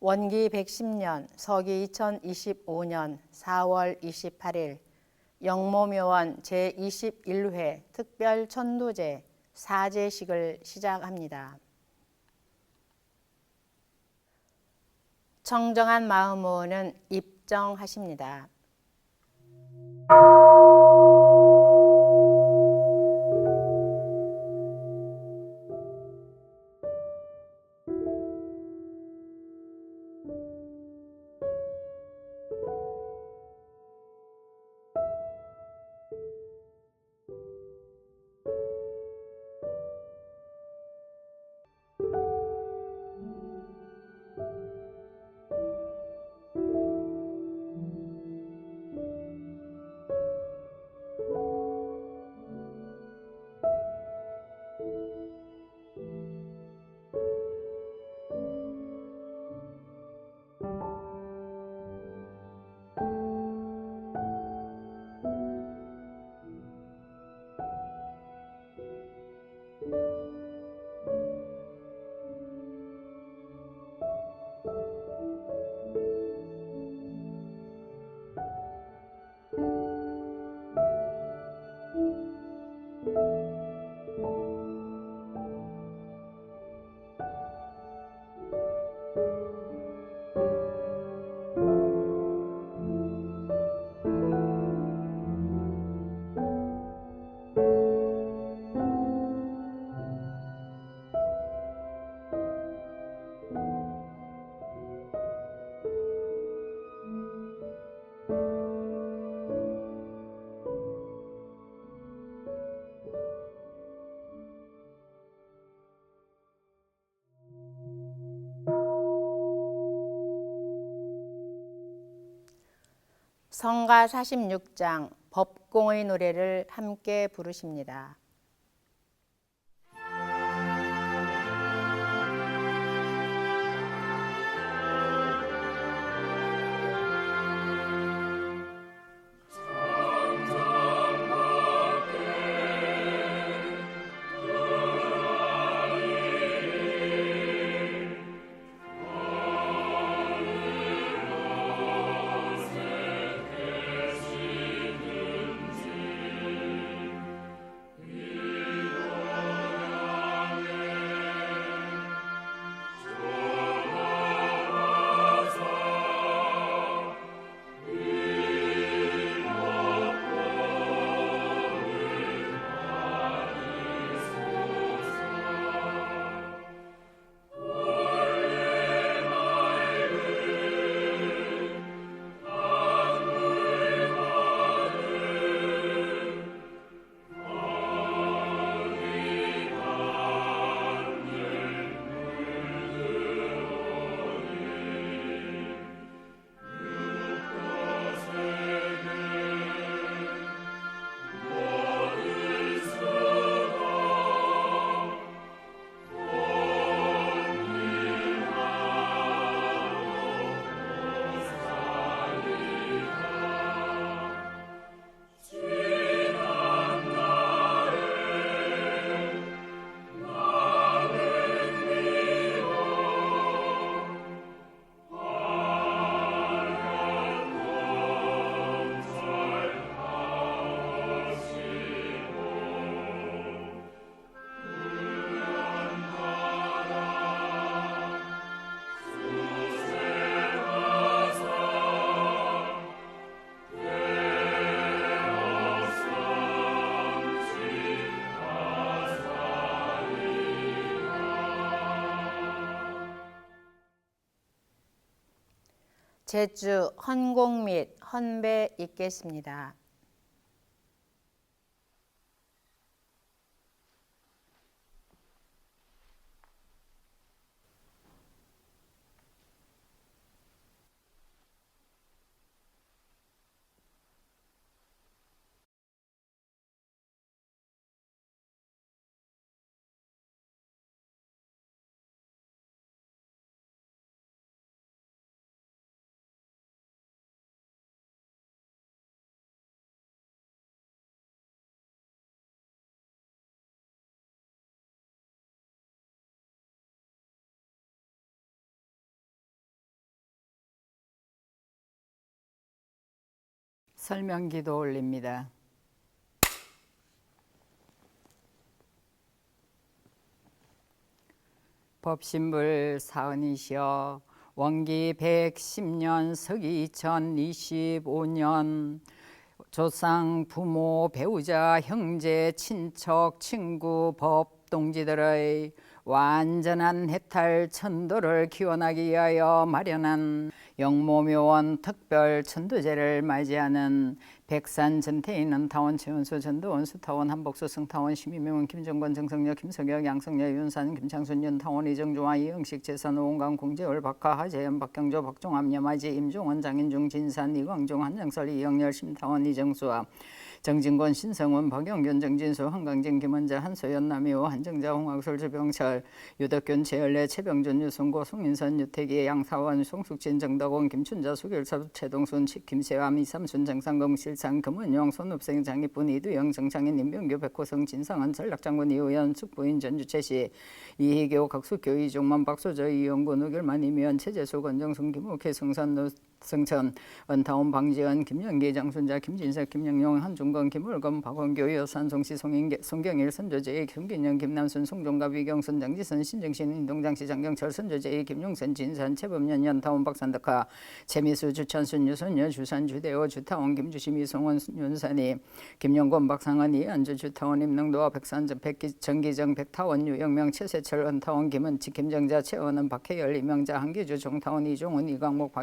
원기 110년 서기 2025년 4월 28일 영모묘원 제21회 특별 천도제 사제식을 시작합니다. 청정한 마음으로는 입정하십니다. 성가 46장 법공의 노래를 함께 부르십니다. 제주 헌공 및 헌배 있겠습니다. 설명기도 올립니다. 법신불 사은이시여 원기 110년 서기 2025년 조상, 부모, 배우자, 형제, 친척, 친구, 법, 동지들의 완전한 해탈 천도를 기원하기 위하여 마련한 영모묘원 특별 천도제를 맞이하는 백산 전태인 은타원 최원수 전도원 수타원 한복수 승타원 심의명원 김정권 정성여 김석혁 양성여 윤산 김창순 윤타원 이정조와 이영식 재산 오은강 공재월 박하 하재현 박경조 박종암 여마지 임종원 장인중 진산 이광종 한정설 이영열 심타원 이정수와 정진권 신성원 박영균 정진수 한강진 김원자 한소연 남이호 한정자 홍학솔 주병철 유덕균 최열래 최병준 유승고 송인선 유태기 양사원 송숙진 정덕원 김춘자 수결섭 최동순 김세암 이삼순 정상공 실상 금은용 손읍생 장희분 이두영 정창인 임병규 백호성 진상원 전략장군 이우연 숙부인 전주채시 이희교 각수교 이종만 박소저 이영구 누결만 이미연 최재수 권정순 김옥회 성산 성천 은타원 방지연 김영기 장순자 김진석 김영용 한중건 김울검 박원교 여산 송시 송경일 선조제의 김긴영 김남순 송종갑 위경순 장지선 신정신 인동장시 장경철 선조제의 김용선 진산 최범년 연타원 박산덕하 최미수 주천순 유선여 주산 주대호 주타원 김주심 이송원 윤산이 김영권 박상은 이한주 주타원 임능도와 백산 정기정 백타원 유영명 최세철 은타원 김은치 김정자 최원은 박혜열 이명자 한기주 종타원 이종훈 이광목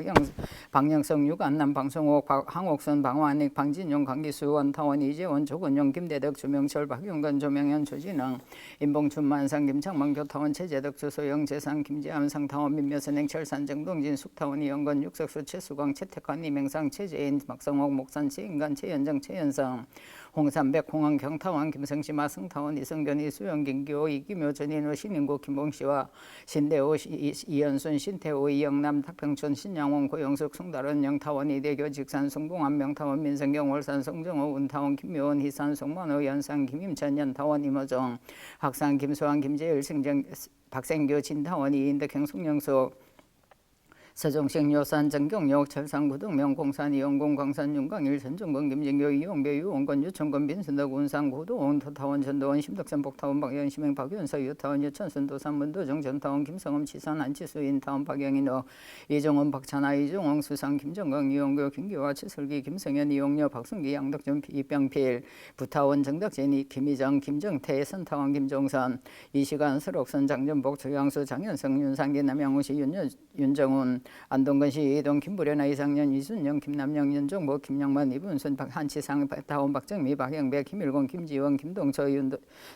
박영성 유관남 방송옥 항옥선 방완익 방진용 강기수 원타원 이재원 조건용 김대덕 조명철 박용건 조명현 조진흥 임봉춘 만상 김창만 교타원 최재덕 조소영 재상 김재암 상타원 민묘선행 철산 정동진 숙타원 이영건 육석수 최수광 최태관 이명상 최재인 박성옥 목산 최인간 최연정 최연성 홍삼백 홍항 경타원 김성시마 승타원 이성견 이수영 김기호 이기묘 전인호 신인구 김봉시와 신대호 이연순 신태호 이영남 탁평춘 신양원 고영숙 송다른 영타원 이대교 직산 송봉암 명타원 민성경 월산 송정호 운타원 김묘원 희산 송만호 연상 김임천 연타원 임호정 학산 김소환 김재일 승정 박생교 진타원 이인덕형 송영숙 서정식 요산 정경록 철산구동명 공산 이영공 광산 윤광일 전정권 김진교 이용배 유원권 유천권 빈순덕 운산 고도원 토타원 전도원 심덕선 복타원 박연 심행 박연서 유타원 유천순 도산 문도정 전타원 김성엄 치산 안치수 인타원 박영인호 이정원 박찬하 이종홍 수상 김정광 이용교 김기화 최설기 김성현 이용녀 박승기 양덕전 이병필 부타원 정덕진 김희정 김정태 선타원 김종선 이시간 설옥선 장전복 조양수 장현성 윤상기 남양우시 윤정훈 안동건시 이동 김부련아 이상년 이순영 김남영 윤정보 김영만 이분순 한치상 박다원 박정미 박영배 김일곤 김지원 김동철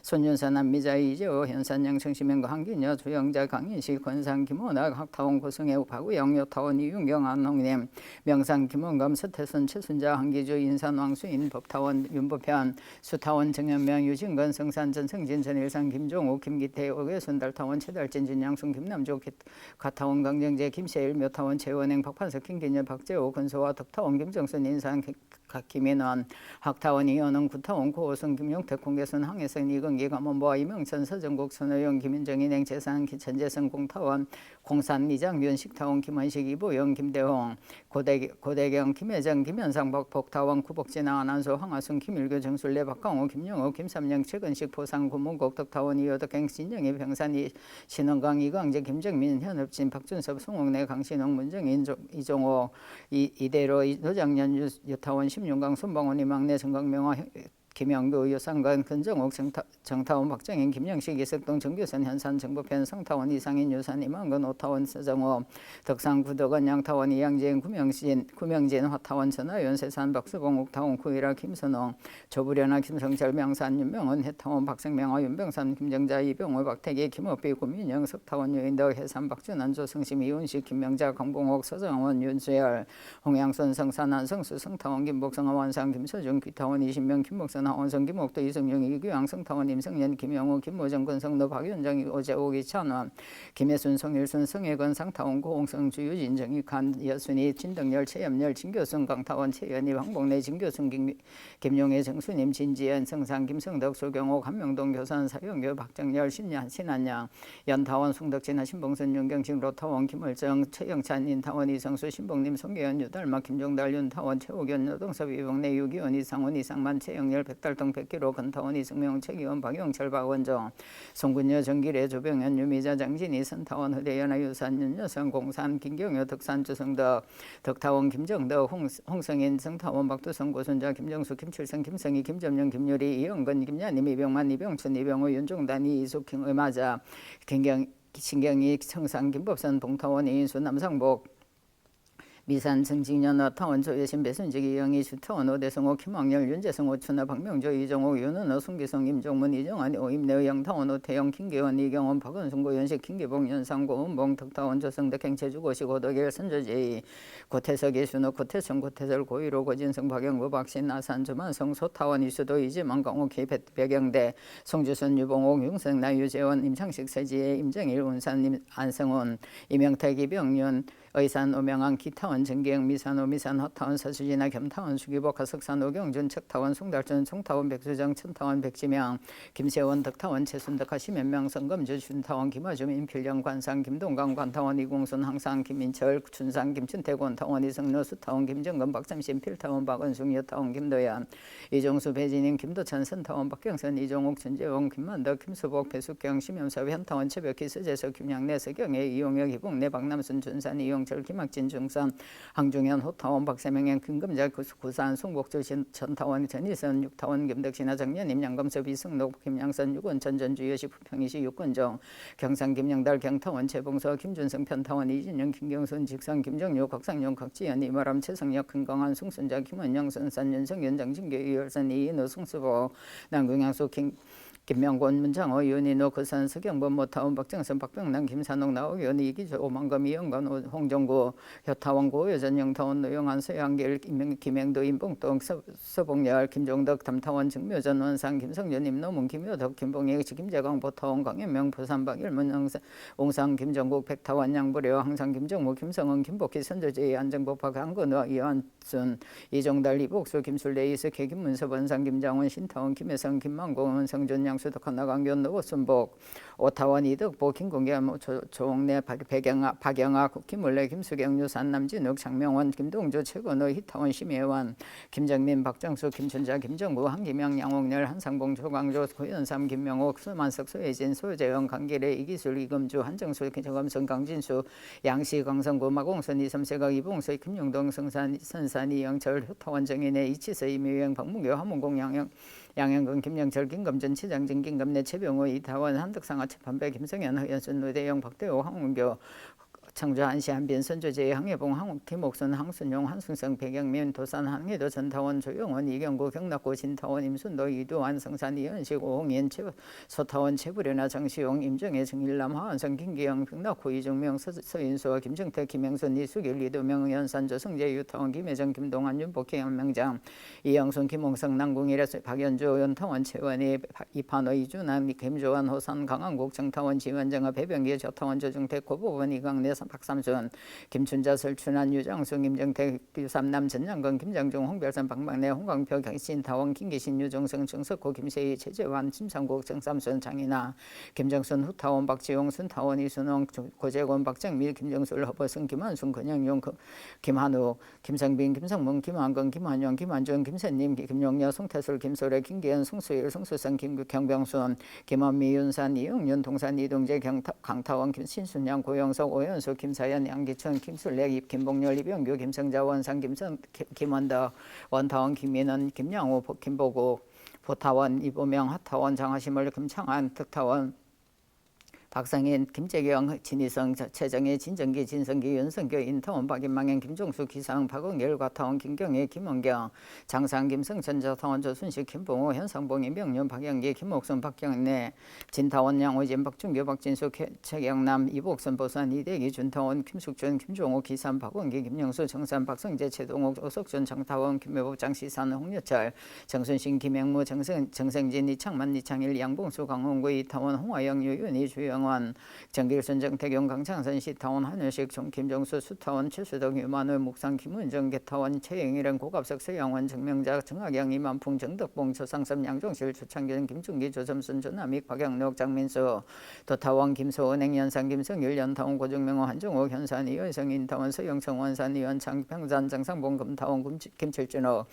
손윤선 안미자 이재호 현산영 청심행과 한기녀 조영자 강인식 권상 김원학 학타원 고승혜 박우영 여타원 이윤경 안홍님 명상 김원감 서태순 최순자 한기주 인산 왕수인 법타원 윤보편 수타원 정현명 유진건 성산 전성진 전일상 김종욱 김기태 오괴순 달타원 최달진 진양순 김남조 가타원 강정재 김세일 묘타원 최원행 박판석 김기년 박재호 근소와 덕타원 김정순 인산 김인원 학타원 이현웅 구타원 고호승 김용택 공개선 항해선 이건기 감원보아 이명천 서정국 선호영 김인정인행 재산 전재성 공타원 공산 이장균 식타원 김원식 이보영 김대홍 고대경 김혜정 김현상 복타원 구복진아 안한소 황하순 김일교 정술래 박강호 김영호 김삼영 최근식 포상 고문곡 덕타원 이호덕행 신영희 병산 신원강 이광재 김정민 현업진 박준섭 송옥래 강신홍 문정인 이종호 이대로 노장년 유타원 심윤강 손방원 이막내 정강명화 김영도 유상관 근정옥 정타원 박정인 김영식 이석동 정규선 현산 정보편 성타원 이상인 유산 이만건 오타원 서정호 덕상 구덕원 양타원 이양진 구명진 화타원 전하연 세산 박수봉 옥타원 구이라 김선홍 조부련아 김성철 명산 윤명원 해타원 박생명화 윤병산 김정자 이병호 박태기 김업비 구민영 석타원 유인덕 해산 박준환 조성심 이운식 김명자 강봉옥 서정원 윤수열 홍양선 성산 안성수 성타원 김복성 원상 김서준 귀타원 이신명 김복선 하원성 김옥도 이성용 이규양 성타원 임성년, 김영우, 김모정, 권성노, 박윤정, 오재옥, 이찬원, 김혜순, 송일순, 성혜건, 상타원, 고홍성, 주유진, 정익한, 여순이, 진덕열, 최염열, 진교순, 강타원, 최연희, 황복래, 진교순, 김용혜, 정수님, 진지연, 성상, 김성덕, 소경옥, 한명동, 교산, 사용교, 박정열, 신한양, 연타원, 송덕진, 신봉선, 윤경진, 로타원, 김월정, 최영찬, 인타원, 이성수, 신봉님, 송계현, 유달마, 김종달, 윤타원, 최옥연, 여동섭, 이봉래, 유기원, 이상원, 이상만, 최영열, 백달동, 백기로, 건타원, 이승명, 최기원, 박영철, 박원정, 송군여, 정기래, 조병현, 유미자, 장진희, 선타원, 허대연아, 유산, 윤여성, 공산, 김경효, 덕산, 주성덕, 덕타원, 김정덕, 홍성인, 성타원, 박두성, 고순자, 김정수, 김칠성, 김성희, 김점영, 김유리, 이영건, 김야님, 이병만, 이병춘, 이병호, 윤종단, 이수킹, 의마자, 신경희, 청상, 김법선, 봉타원, 이인수, 남상복, 미산, 정직년, 어타원, 조여신, 배순직, 이영희, 주타원, 오대성호, 김학열, 윤재성, 오춘하, 박명조, 이정호, 윤은호, 송기성, 임종문, 이정환, 오임내, 영타원, 오태영, 김계원, 이경원, 박은순, 고연식, 김기봉, 연상고, 은봉, 덕타원, 조성덕, 행체주, 고시, 고덕일, 선조제이, 고태석, 예순호, 고태성, 고태설, 고일호, 고진성, 박영구, 박신, 나산, 주만성, 소타원, 이수도, 이지만, 강옥희, 백영대, 송주선, 유봉옥, 용성, 나유재원, 임창식, 세지혜, 임정일, 운산, 안성훈, 이명택, 이병윤, 의산, 오명한, 기타원, 정기영, 미산, 오미산, 허타원, 서수진아, 겸타원, 수기복, 하석산, 오경준, 척타원, 송달준, 송타원, 백수정, 천타원, 백지명, 김세원, 덕타원, 최순덕, 하시면명, 성검주, 준타원, 김어줌, 임필령, 관상, 김동강, 관타원, 이공순, 항상, 김민철, 춘상, 김춘태, 권타원, 이성로, 수타원, 김정근, 박삼신, 필타원, 박은숙, 여타원, 김도연, 이종수, 배진인, 김도찬, 선타원, 박경선, 이종욱, 전재원, 김만덕, 김수복, 배숙경, 심영섭, 현타원, 최백희, 서재석, 김양래, 서경애, 이용혁, 이봉래, 박남순, 준산, 이용 절 김학진, 중산, 황중현, 호타원, 박세명현, 김금자, 구산, 송복주, 전타원, 전희선, 육타원, 김덕신아, 정년임, 양검섭, 이승록, 김양선, 육원천, 전주여시, 부평이시, 육군정, 경상, 김영달, 경타원, 최봉서, 김준성, 편타원, 이진영, 김경순, 직선, 김정유, 곽상용, 곽지연, 이마람, 최성혁, 금강한, 송순자, 김원영, 선산, 윤성현, 장진교, 이열선, 이인호, 송수보, 남궁양수, 김명권, 문창호, 윤인호, 거산, 서경범, 모타원, 박정선, 박병남, 김산옥, 나오견, 이기조, 오만검, 이영건, 홍정구, 효타원, 고여전, 영타원, 노영한, 서양길, 김행도, 임봉동, 서봉열, 김종덕, 담타원, 정묘전, 원상, 김성준, 임노문, 김효덕, 김봉희, 김재광, 보타원, 강현명, 부산박, 일문, 옹상, 김정국, 백타원, 양부려, 항상, 김정무, 김성은, 김복희, 선조제이, 안정복파, 강건호, 이완순, 이종달, 이복수, 김술래, 이석혜, 김문섭, 원상, 김장원, 신타원, 김혜성, 김만공, 원성준, 수덕한 나강변, 노순복, 오타원, 이덕보, 김공겸, 조홍래, 박영아, 김물래, 김수경, 유산, 남진욱, 장명원, 김동조, 최건호, 희타원, 심혜원, 김정민, 박정수, 김춘자, 김정구, 한기명, 양옥렬, 한상봉, 조광조, 고현삼, 김명옥, 수만석, 소혜진, 소재영, 강기래, 이기술, 이금주, 한정수, 정검선, 강진수, 양시, 강성구, 마공선, 이섬세각, 이봉수, 김용동, 성산, 선산, 이영철, 효타원, 정인혜, 이치서, 이미영, 박문교, 한문공, 양현근, 김영철, 김검전, 치장진, 김검래, 최병호, 이타원, 한덕상아, 최판배, 김성현, 허연순, 노대영, 박대호, 황문교, 청주, 한시, 한빈, 선조제, 항해봉, 김옥선, 항순용, 한승성, 백영민, 도산, 항해도, 전타원, 조영원, 이경구, 경락고, 진타원, 임순도, 이두환, 성산, 이현식, 오홍인, 소타원, 최부련아, 정시용, 임정혜, 정일남, 하원성, 김기영, 병락호, 이종명, 서인수와 김정택, 김영선, 이수길, 이도명, 연산, 조성재, 유타원, 김혜정, 김동환, 윤복희, 한명장, 이영순, 김홍성, 남궁일에, 박연주, 연타원, 최원희, 이판호, 이준환, 김조환, 호산, 강한국, 정타원, 지원정아, 배병기, 조타원, 조중택, 고보원, 이강래, 박삼순, 김춘자, 설춘한, 유장수, 김정택, 유삼남, 전양건, 김장중, 홍별산, 박막래, 홍광표, 경신타원, 김기신, 유종성, 정석호, 김세희, 최재환, 심상국, 정삼순, 장인아, 김정순, 후타원, 박지용, 순타원, 이순홍, 고재권, 박정밀, 김정술, 허버승, 김한순, 권영용, 김한우, 김성빈, 김성문, 김한건, 김한영, 김한준, 김선님, 김용여, 송태술, 김소래, 김기현, 송수일, 송수성, 경병순, 김원미, 윤산, 이영윤, 동산, 이동재, 강타원, 김신순양, 고영석, 오연수, 김사연, 양기천, 김술래, 김봉열, 이병규, 김성자, 원상, 김원덕, 원타원, 김민원, 김양호, 김보고, 보타원, 이보명, 하타원, 장하시물, 김창한, 덕타원, 박성인, 김재경, 진희성, 최정희, 진정기, 진성기, 윤성교, 인타원, 박인망현, 김종수, 기상, 박응일, 과타원, 김경희, 김원경, 장상, 김성천, 저타원, 조순식, 김봉호, 현상봉, 임병윤, 박영기, 김옥선, 박경래, 진타원, 양호진, 박준규, 박진수, 최경남, 이복선, 보산, 이대기, 준타원, 김숙준, 김종호, 기산, 박원기, 김영수, 정산, 박성재, 최동욱, 오석준, 정타원, 김매복, 장시산, 홍여철, 정순신, 김행무, 정성진, 이창만, 이창일, 양봉수, 강홍구, 이타원, 홍화영, 유윤희, 주영원, 정길순, 정태경, 강창선, 시타원, 한효식, 김정수, 수타원, 최수덕, 유만우, 묵상, 김은정, 개타원, 최영일은, 고갑석, 서양원, 정명자, 정학영, 이만풍, 정덕봉, 조상섭, 양종실, 조창균, 김충기, 조점순, 조남익, 박영록, 장민수, 도타원, 김소은, 행연상, 김성일, 연타원, 고정명호, 한종욱, 현산, 이현성, 인타원, 서영청, 원산, 이현창, 평산, 장상봉, 금타원, 김칠준호,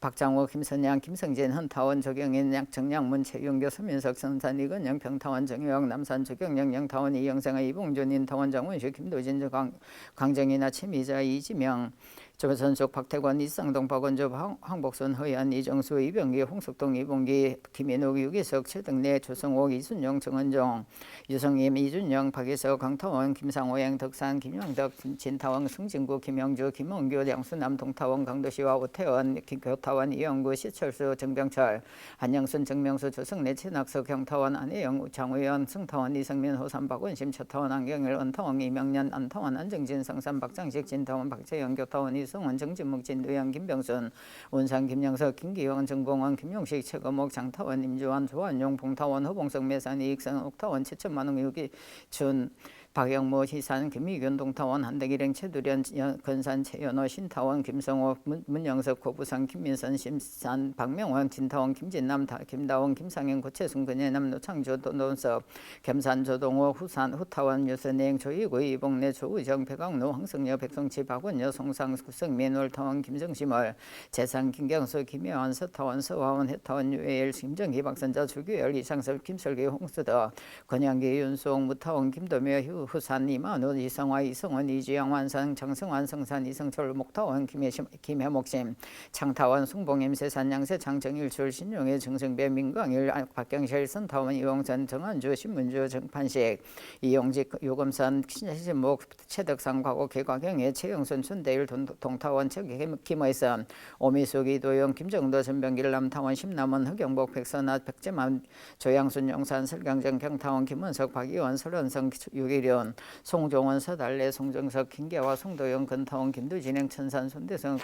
박장호, 김선양, 김성진, 헌타원, 조경인, 정양문, 최윤교, 서민석, 선산, 이건영, 평타원, 정유영, 남산, 조경영, 영타원, 이영생아, 이봉준, 인타원, 장원식, 김도진, 강정이나 최미자, 이지명, 조선숙, 박태관, 이쌍동, 박원조, 황복선, 허연, 이정수, 이병기, 홍석동, 이봉기, 김인욱, 유기석, 최등래, 조성옥, 이순영, 정은종, 유성임, 이준영, 박예석, 강타원, 김상호행, 덕산, 김영덕, 진타원, 승진구, 김영주, 김원규, 양수남, 동타원, 강도시와 오태원, 교타원, 이영구, 시철수, 정병철, 한영순, 정명수, 조성래, 최낙석, 경타원, 안혜영, 장우현, 승타원, 이성민, 호산, 박원심, 최타원, 안경일, 은타원, 이명년, 안타원, 안정진, 성산, 박장식, 진타원, 박재영, 교타원, 성원, 정진묵, 진도영, 김병순, 원상, 김영석, 김기영, 정봉원, 김용식, 최거목, 장타원, 임주환, 조한용, 봉타원, 허봉석, 매산, 이익선, 옥타원, 최천만웅, 유기춘, 박영모, 희산, 김미균, 동타원, 한대기령, 최두련, 건산, 최연호, 신타원, 김성호, 문영석, 고부상, 김민선, 심산, 박명원, 진타원, 김진남, 김다원, 김상현, 고채순, 근예남, 노창조, 노원섭, 겸산, 조동호, 후타원, 유선행, 조이구, 이봉래, 조의정, 백광로, 황성여, 백성치, 박원여, 송상, 구성민, 올타원, 김정심월, 재상, 김경수, 김혜원, 서타원, 서화원, 해타원, 유해일, 김정희, 박선자, 주규열, 이상섭, 김설기, 홍수더, 권양기, 윤수홍, 무타원, 김도묘, 후산, 이만우, 이성화, 이성원, 이주영, 완산, 정성환, 성산, 이성철, 목타원, 김해목심, 창타원, 숭봉임, 세산, 양세, 장정일출, 신용의, 정성배, 민광일, 박경실, 선타원, 이용선, 정한주, 신문주, 정판식, 이용직, 요금산, 신목, 최덕상, 과거, 개과경의, 최영순, 순대일, 동타원, 김의선, 오미숙, 이도영, 김정도, 전병길, 남타원, 심남원, 흑영복, 백선아, 백재만, 조양순, 용산, 설강정, 경타원, 김은석, 박이원, 설원성, 유기련, 송종원, 서달래, 송정석, 김계화, 송도영, 건타원, 김두진행, 천산, 손대성,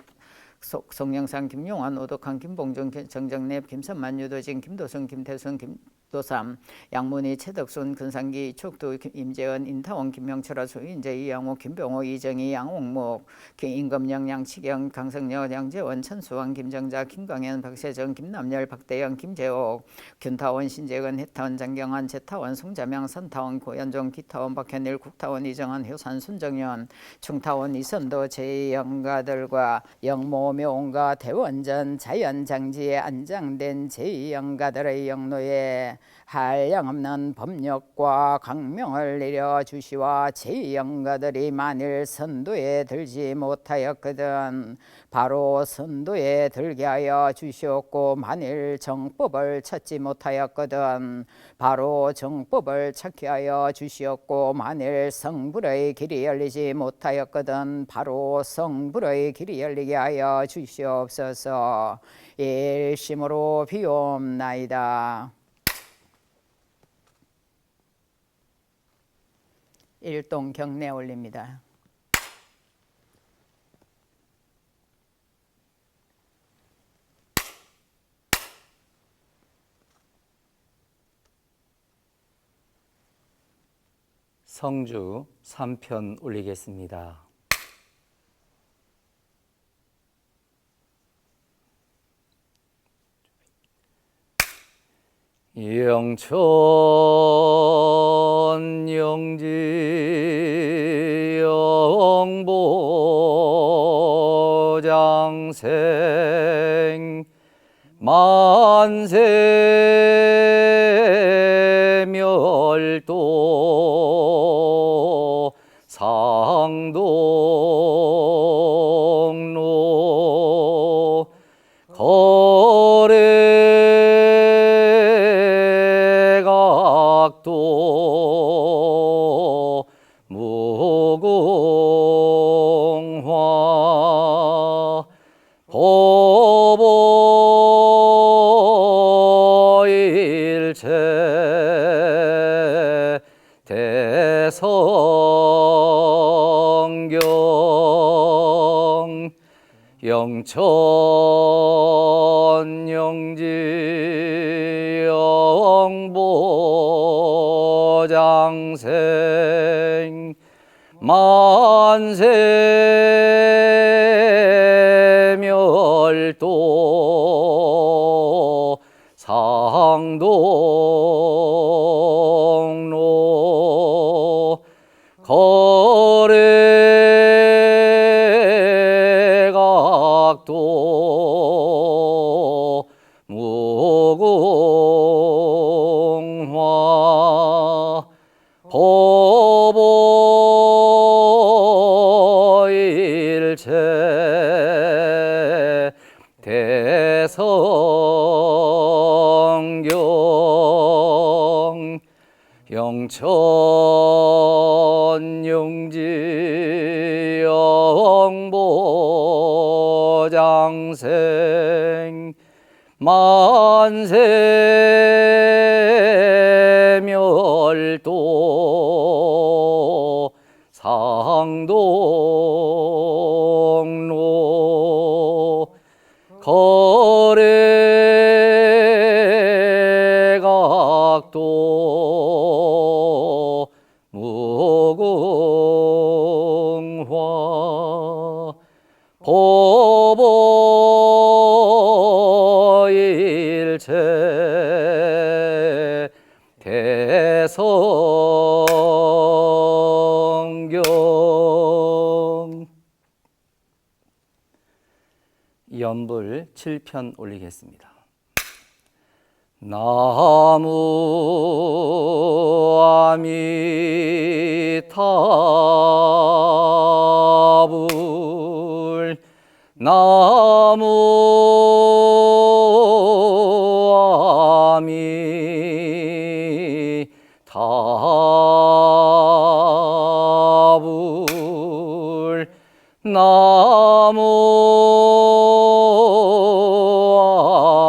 송영상, 김용환, 오덕한, 김봉정, 정정랩, 김선만, 유도진, 김도성, 김태순, 김도삼, 양문희, 최덕순, 근상기, 이촉도, 임재원, 인타원, 김명철아, 조인재, 이양호, 김병호, 이정희, 양옥목, 임금영, 양치경, 강성여, 양재원, 천수왕, 김정자, 김광현, 박세정, 김남열, 박대영, 김재옥, 균타원, 신재건, 해타원, 장경환, 제타원, 송자명, 선타원, 고현종, 기타원, 박현일, 국타원, 이정환, 효산, 순정연, 충타원, 이선도, 제2영가들과 영모묘원과 대원전, 자연장지에 안장된 제2영가들의 영로에 한량없는 법력과 강명을 내려주시와 제2영가들이 만일 선도에 들지 못하였거든 바로 선도에 들게 하여 주시옵고 만일 정법을 찾지 못하였거든 바로 정법을 찾게 하여 주시옵고 만일 성불의 길이 열리지 못하였거든 바로 성불의 길이 열리게 하여 주시옵소서. 일심으로 비옵나이다. 일동 경례 올립니다. 성주 3편 올리겠습니다. 영천 영지 영보장생 만세 멸도 상동로 거래각도 영천영지 영보장생 만세멸도 상동로 거래각도 무궁화 보보일체 대성경 영천영지 영보장생 만세멸도 상동로 거래각도 무궁화 보보일체 대성경. 연불 7편 올리겠습니다. 나무 아미타불 나무 아미타불 나무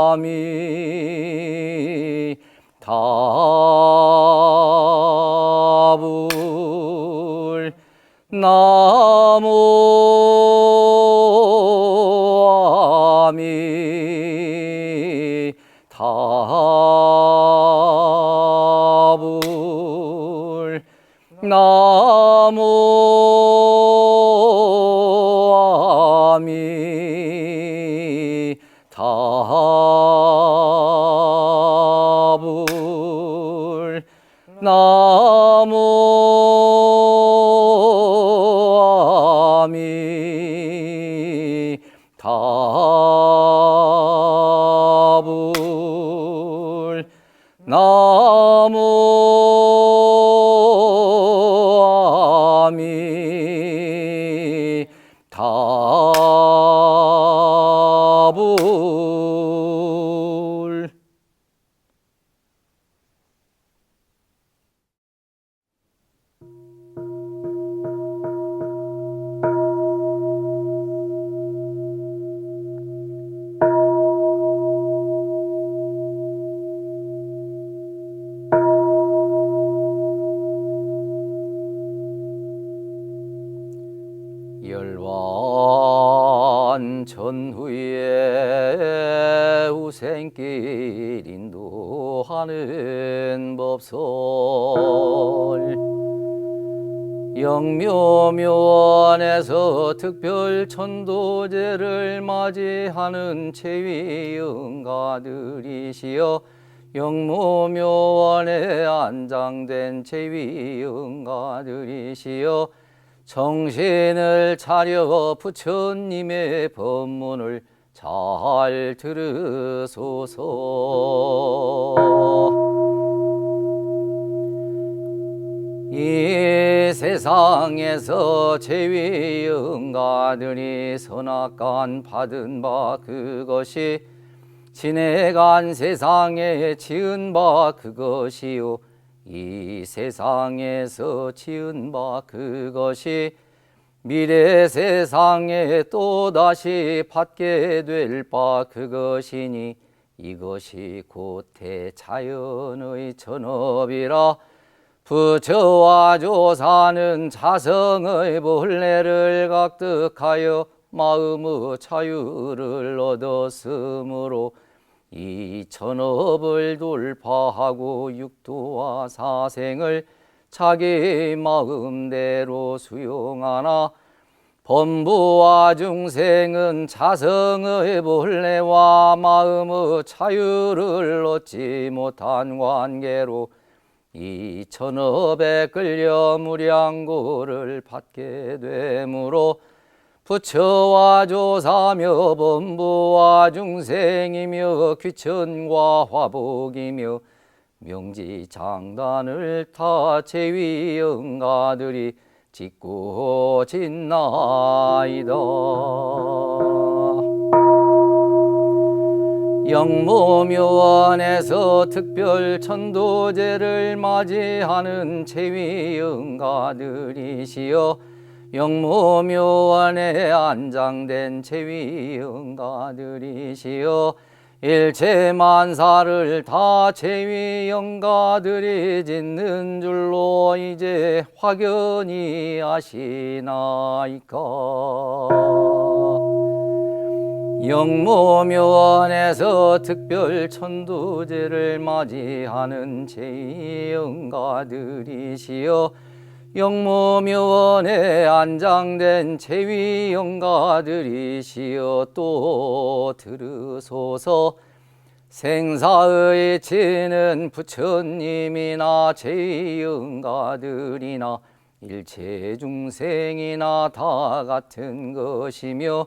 아미타불 나무 아미타불 나무 아미타불 나무 아미타불 나무 아미타불. 열반 전후에 우생길 인도하는 법설 영묘묘원에서 특별 천도제를 맞이하는 제위응가들이시여 영무묘원에 안장된 제위응가들이시여 정신을 차려 부처님의 법문을 잘 들으소서. 이 세상에서 제위응가들이 선악간 받은 바 그것이 지내간 세상에 지은 바 그것이요 이 세상에서 지은 바 그것이 미래 세상에 또다시 받게 될 바 그것이니 이것이 곧 대자연의 전업이라 부처와 조사는 자성의 본래를 각득하여 마음의 자유를 얻었으므로 이 천업을 돌파하고 육도와 사생을 자기 마음대로 수용하나 범부와 중생은 자성의 본래와 마음의 자유를 얻지 못한 관계로 이 천업에 끌려 무량고를 받게 되므로 부처와 조사며 범부와 중생이며 귀천과 화복이며 명지장단을 타 제위 영가들이 짓고 짓나이다. 영모묘원에서 특별 천도제를 맞이하는 제위 영가들이시여 영모묘원에 안장된 제위 영가들이시여 일체 만사를 다 제위 영가들이 짓는 줄로 이제 확연히 아시나이까. 영모묘원에서 특별 천도제를 맞이하는 제위 영가들이시여 영모묘원에 안장된 제위 영가들이시여 또 들으소서. 생사의 지는 부처님이나 제위 영가들이나 일체 중생이나 다 같은 것이며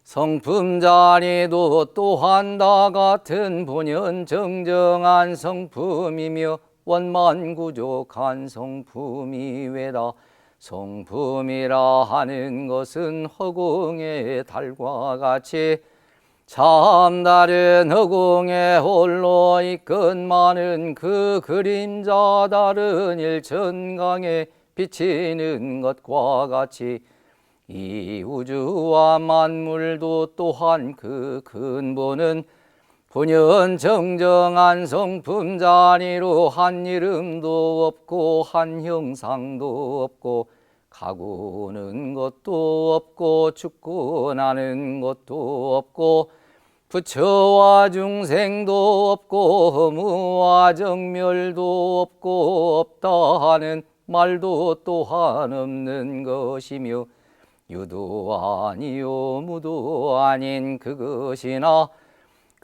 성품자리도 또한 다 같은 본연정정한 성품이며 원만구족한 성품이 외다. 성품이라 하는 것은 허공의 달과 같이 참 다른 허공에 홀로 이끈 그 그림자 다른 일천강에 비치는 것과 같이 이 우주와 만물도 또한 그 근본은 본연 정정한 성품 자리로 한 이름도 없고 한 형상도 없고 가고는 것도 없고 죽고 나는 것도 없고 부처와 중생도 없고 허무와 정멸도 없고 없다 하는 말도 또한 없는 것이며 유도 아니요 무도 아닌 그것이나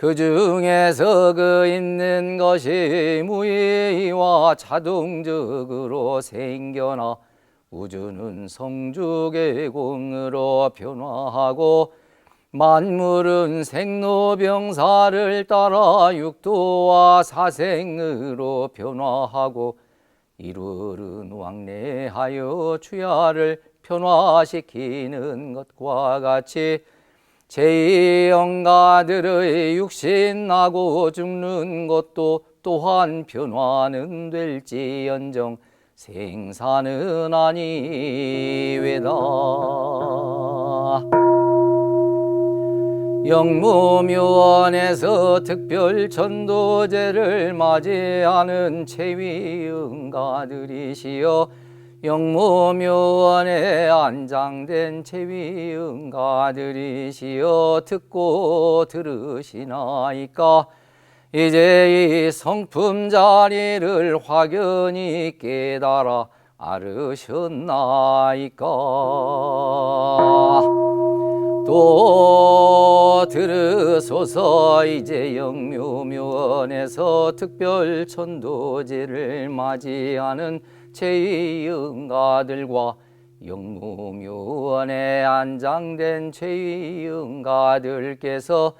그 중에서 그 있는 것이 무의와 자동적으로 생겨나 우주는 성주계공으로 변화하고 만물은 생로병사를 따라 육도와 사생으로 변화하고 이르른 왕래하여 주야를 변화시키는 것과 같이 제위 영가들의 육신 나고 죽는 것도 또한 변화는 될지언정 생사는 아니외다. 영무묘원에서 특별 천도제를 맞이하는 제위 영가들이시여 영무묘원에 안장된 제위 영가들이시여 듣고 들으시나이까. 이제 이 성품 자리를 확연히 깨달아 알으셨나이까. 또 들으소서. 이제 영묘묘원에서 특별 천도제를 맞이하는 제위 영가들과 영무묘원에 안장된 제위 영가들께서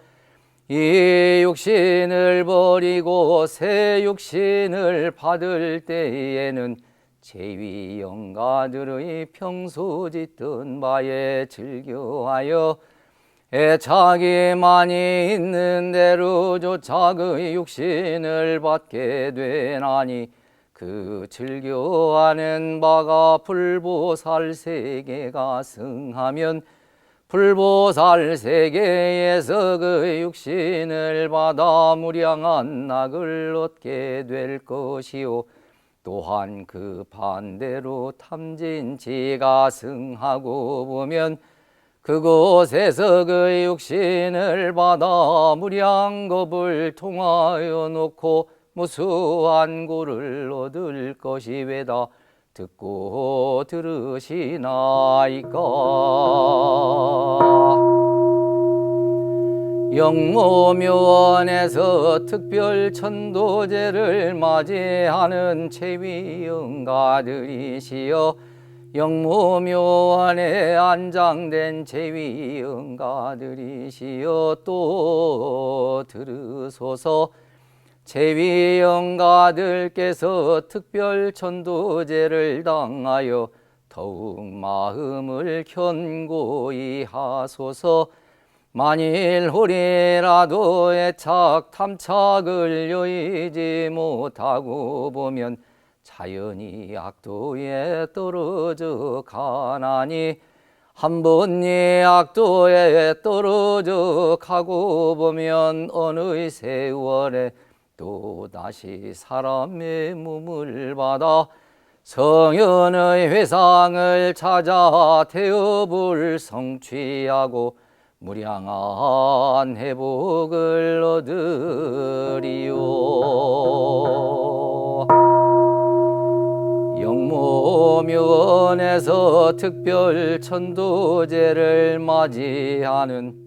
이 육신을 버리고 새 육신을 받을 때에는 제위 영가들의 평소 짓던 바에 즐겨하여 애착이만이 있는 대로조차 그 육신을 받게 되나니 그 즐겨하는 바가 불보살 세계가 승하면 불보살 세계에서 그 육신을 받아 무량한 낙을 얻게 될 것이요 또한 그 반대로 탐진치가 승하고 보면 그곳에서 그 육신을 받아 무량겁을 통하여 놓고 무수한 고를 얻을 것이 왜다 듣고 들으시나이까. 영모묘원에서 특별 천도제를 맞이하는 제위영가들이시여 영모묘원에 안장된 제위영가들이시여 또 들으소서. 제위영가들께서 특별 천도제를 당하여 더욱 마음을 견고히 하소서. 만일 혹이라도 애착 탐착을 여의지 못하고 보면 자연히 악도에 떨어져 가나니 한 번 이 악도에 떨어져 가고 보면 어느 세월에 또 다시 사람의 몸을 받아 성현의 회상을 찾아 태업을 성취하고 무량한 회복을 얻으리요. 영모묘원에서 특별 천도제를 맞이하는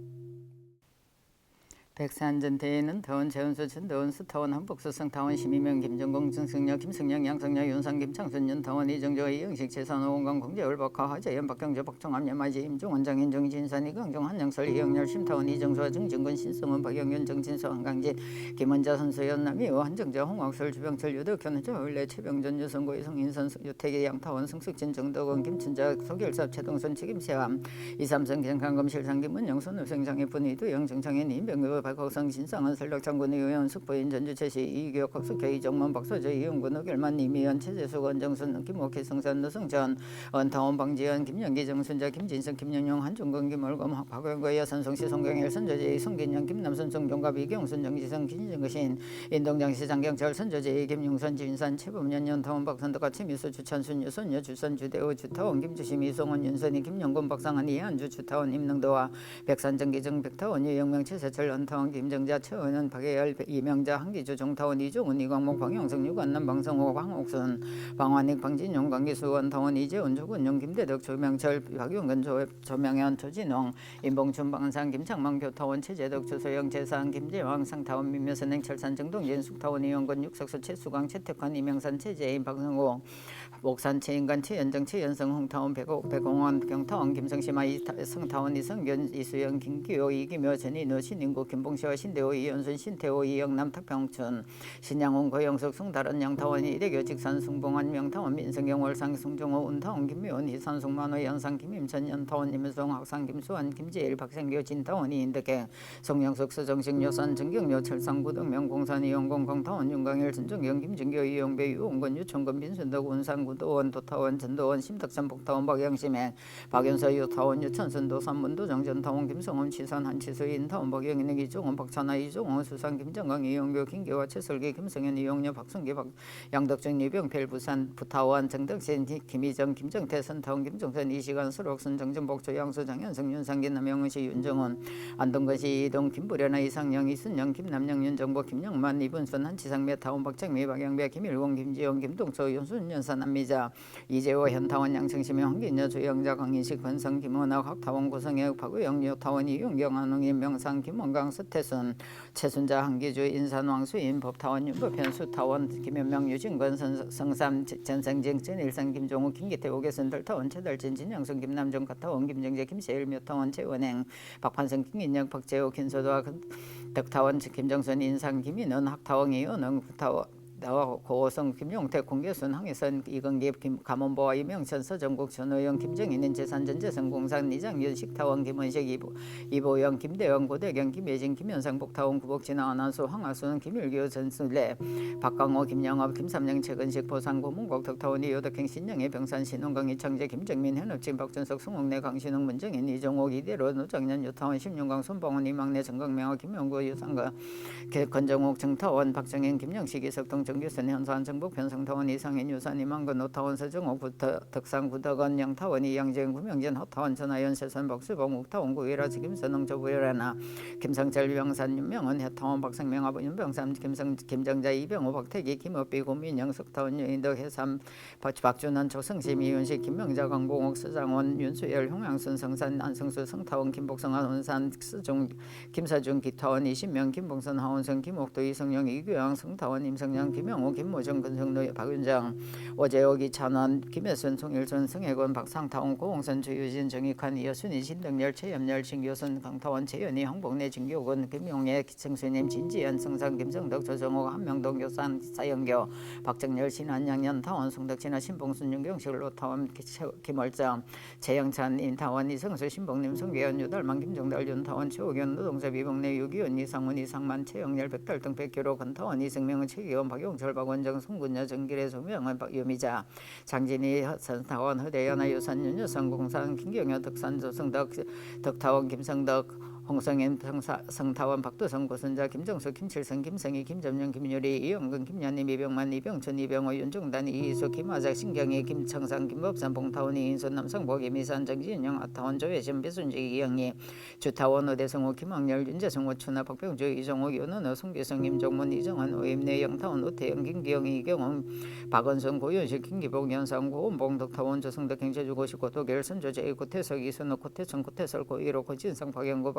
백산전대에는 더원 재원수 전더원수 더원 한복수 성타원 심이명 김정공 정승려 김승영 양성려 윤상 김창순 연타원 이정조 이영식 재산 오원강 공재월 박하 하재현 박경재 박종암 여마지 임종원 장인 정진산 이강종 한영설 이영렬 심타원 이정수와 정진근 신성원 박영현 정진수 한강진 김원자 선수 연남이호 한정자 홍학설 주병철 유덕현 저을래 최병전 유성고 이성인선 유태기 양타원 승숙진 정덕원 김춘자 소결삽 최동선 책임세함 이삼성 경상검 실상김 은영선 의생장의 분위도 영정창인 임병규 박학성 신상은 설력장군 의원 숙부인 전주채시 이교역 학숙회 이정만 박서재 이용군 의결만 이미연 최재수 원정순 김옥희 성산 노승전 원타원 방지연 김영기 정순자 김진성 김영용 한중근 김월검 박영거 여선성시 송경일 선조제 송긴영 김남선 송종갑 이경순 정지성 김정거신 인동장시 장경철 선조제 김용선 진산 최범년 연타원 박선덕과 최미수 주찬순 유선여 주선 주대호 주타원 김주심 이송원 윤선희 김영곤 박상한 이한주 주타원 임능도와 백산정기정 백타원 유영명 최세철 연타원 김정자 최은은 박예열 이명자 한기주 정타원 이종훈 이광목 방영성 유관남 방성호 방옥순 방환익 방진용 강기수 원타원 이재훈 조근용 김대덕 조명철 박용근 조명현 조진홍 임봉춘 방산 김창만 교타원 최재덕 조소영 재산 김재왕 상타원 민묘선행 철산 정동진 숙타원 이영건 육석수 최수광 최택환 이명산 최재인 박성호 목산 최인관 최연정 최연성 홍타원 백공원 경타원 김성시마 성타원 이성균 이수영 김기호 이기묘 전인우 신인구 김봉시와 신대호 이연순 신태호 이영남 탁병춘 신양훈 고영석 송다른 양타원 이대교 직산 승봉환 명타원 민성경 월상 송종호 운타원 김미원 희산 송만호 연상 김임천 연타원 임수ong 학상 김수환 김지일 박생교 진타원 이인덕행 송영석 서정식 요산 정경료 철상구등 명공산 이용공 공타원 윤광일 전종경 김준교 이용배 유홍건 유천건 민순덕 운산 구도원 도타원 전도원 심덕산 복타원 박영심행 박연서 유타원 유천순 도산 문도정 전타원 김성원 치산 한치수 인타원 박영인 이종원 박찬하 이종원 수상 김정강 이용교 김계화 최설기 김성현 이용녀 박순기 양덕준 이병필 부산 부타원 정덕신 김희정 김정태 선타원 김종선 이시간 수록순 정정복 조양수 장현성 윤상기 남영은시 윤정원 안동건시 이동 김부련아 이상영 이순영 김남영 윤정복 김영만 이분순 한치상 메타원 박정미 박영배 김일공 김지영 김동초 윤순 연산 안미자 이재호 현타원 양청심의 황기녀 조영자 강인식 권성 김원학 학타원 고성혁 박우영 요타원 이윤경 한웅인 명상 김원강 서태순 최순자 한기주 인산 왕수인 법타원 윤법현 수타원 김현명 유진권 성삼 전성정 전일상 김종우 김기태 오계선 덜타원 최달진 진영선 김남정 가타원 김정재 김세일 묘타원 최원행 박판성 김인영 박재호 김소도와 덕타원 김정선 인상 김인원 학타원 이은영 타원 고호성 김용태 공개순 항해선 이건기 감원보와 이명천 서정국 전호영 김정인인 재산전재선 공산 이장윤 식타원 김원식 이보영 김대영 고대경 김예진 김현상 복타원 구복진아 안한수 황하순 김일규 전술래 박강호 김영업 김삼영 최근식 보상고 문곡 덕타원 이효덕행 신영의 병산 신원강 이창재 김정민 현업진 박준석 송옥래 강신웅 문정인 이종옥 이대로 노정년 유타원 심윤강 손봉원 이막내 정강명화 김영구 유상가 권정옥 정타원 박정현 김영식 이석동 정규선 현산 정복 변성타원 이상인 유산 이만근 오타원 서정옥 덕산 구덕원 영타원 이양재인 구명진 허타원 전하연 세선 박수봉 옥타원 구이라 김선홍 조부열하나 김성철 유영산 윤명은 해타원 박성명 아버 윤병삼 김정자 이병호 박태기 김업비 고민영 석타원 유인덕 해삼 박준환 조성심 이윤식 김명자 강봉옥 서장원 윤수열 홍양순 성산 안성수 성타원 김복성 안원산 스종 김사중 기타원 이신명 김봉선 하원성 김옥도 이성영 이규영 성타원 임성영 김영호 김모정 근성노 박윤장 오재옥 이찬원 김혜순 송일순 성혜권 박상타원 고홍선 주유진 정익환 이여순이 신덕열 최염열 진교선 강타원 최연희 홍복래 진교건 김용애 기청수님 진지연 성상 김성덕 조정호 한명동 교산 사영교 박정열 신안양연 타원 송덕진아 신봉순 윤경실 로타원 김월장 최영찬 인타원 이성수 신봉님 송계현 유달만 김정달 윤타원 최호견 노동자 비봉내 유기원 이상원 이상만 최영렬 백달등 백교로 건타원 이승명은 최기원 박용철 박원정 송군여 정길의 소명은 박유미자 장진희 선타원 허대연아 유산 윤여성 공산 김경여 덕산 조성덕 덕타원 김성덕 홍성현 성타원 박도성 고선자 김정수 김칠성 김성희 김점영 김유리 이영근 김연님 이병만 이병춘 이병호 윤종단 이희수 김화작 신경희 김청상 김법산 봉타원 이인순 남성복 이미산 정진영 아타원 조혜심 배순직 이영희 주타원 오대성호 김학렬 윤재성호 추나 박병주 이정호 윤은호 송기성 김종문 이정환 오임내 영타원 오태영 김기영 이경홍 박원성 고윤식 김기복 연상 고은봉 덕타원 조성덕 경제주 고시고 도결 선조제 고태석 이순호 고태천 고태설 고일호 고진성 박영고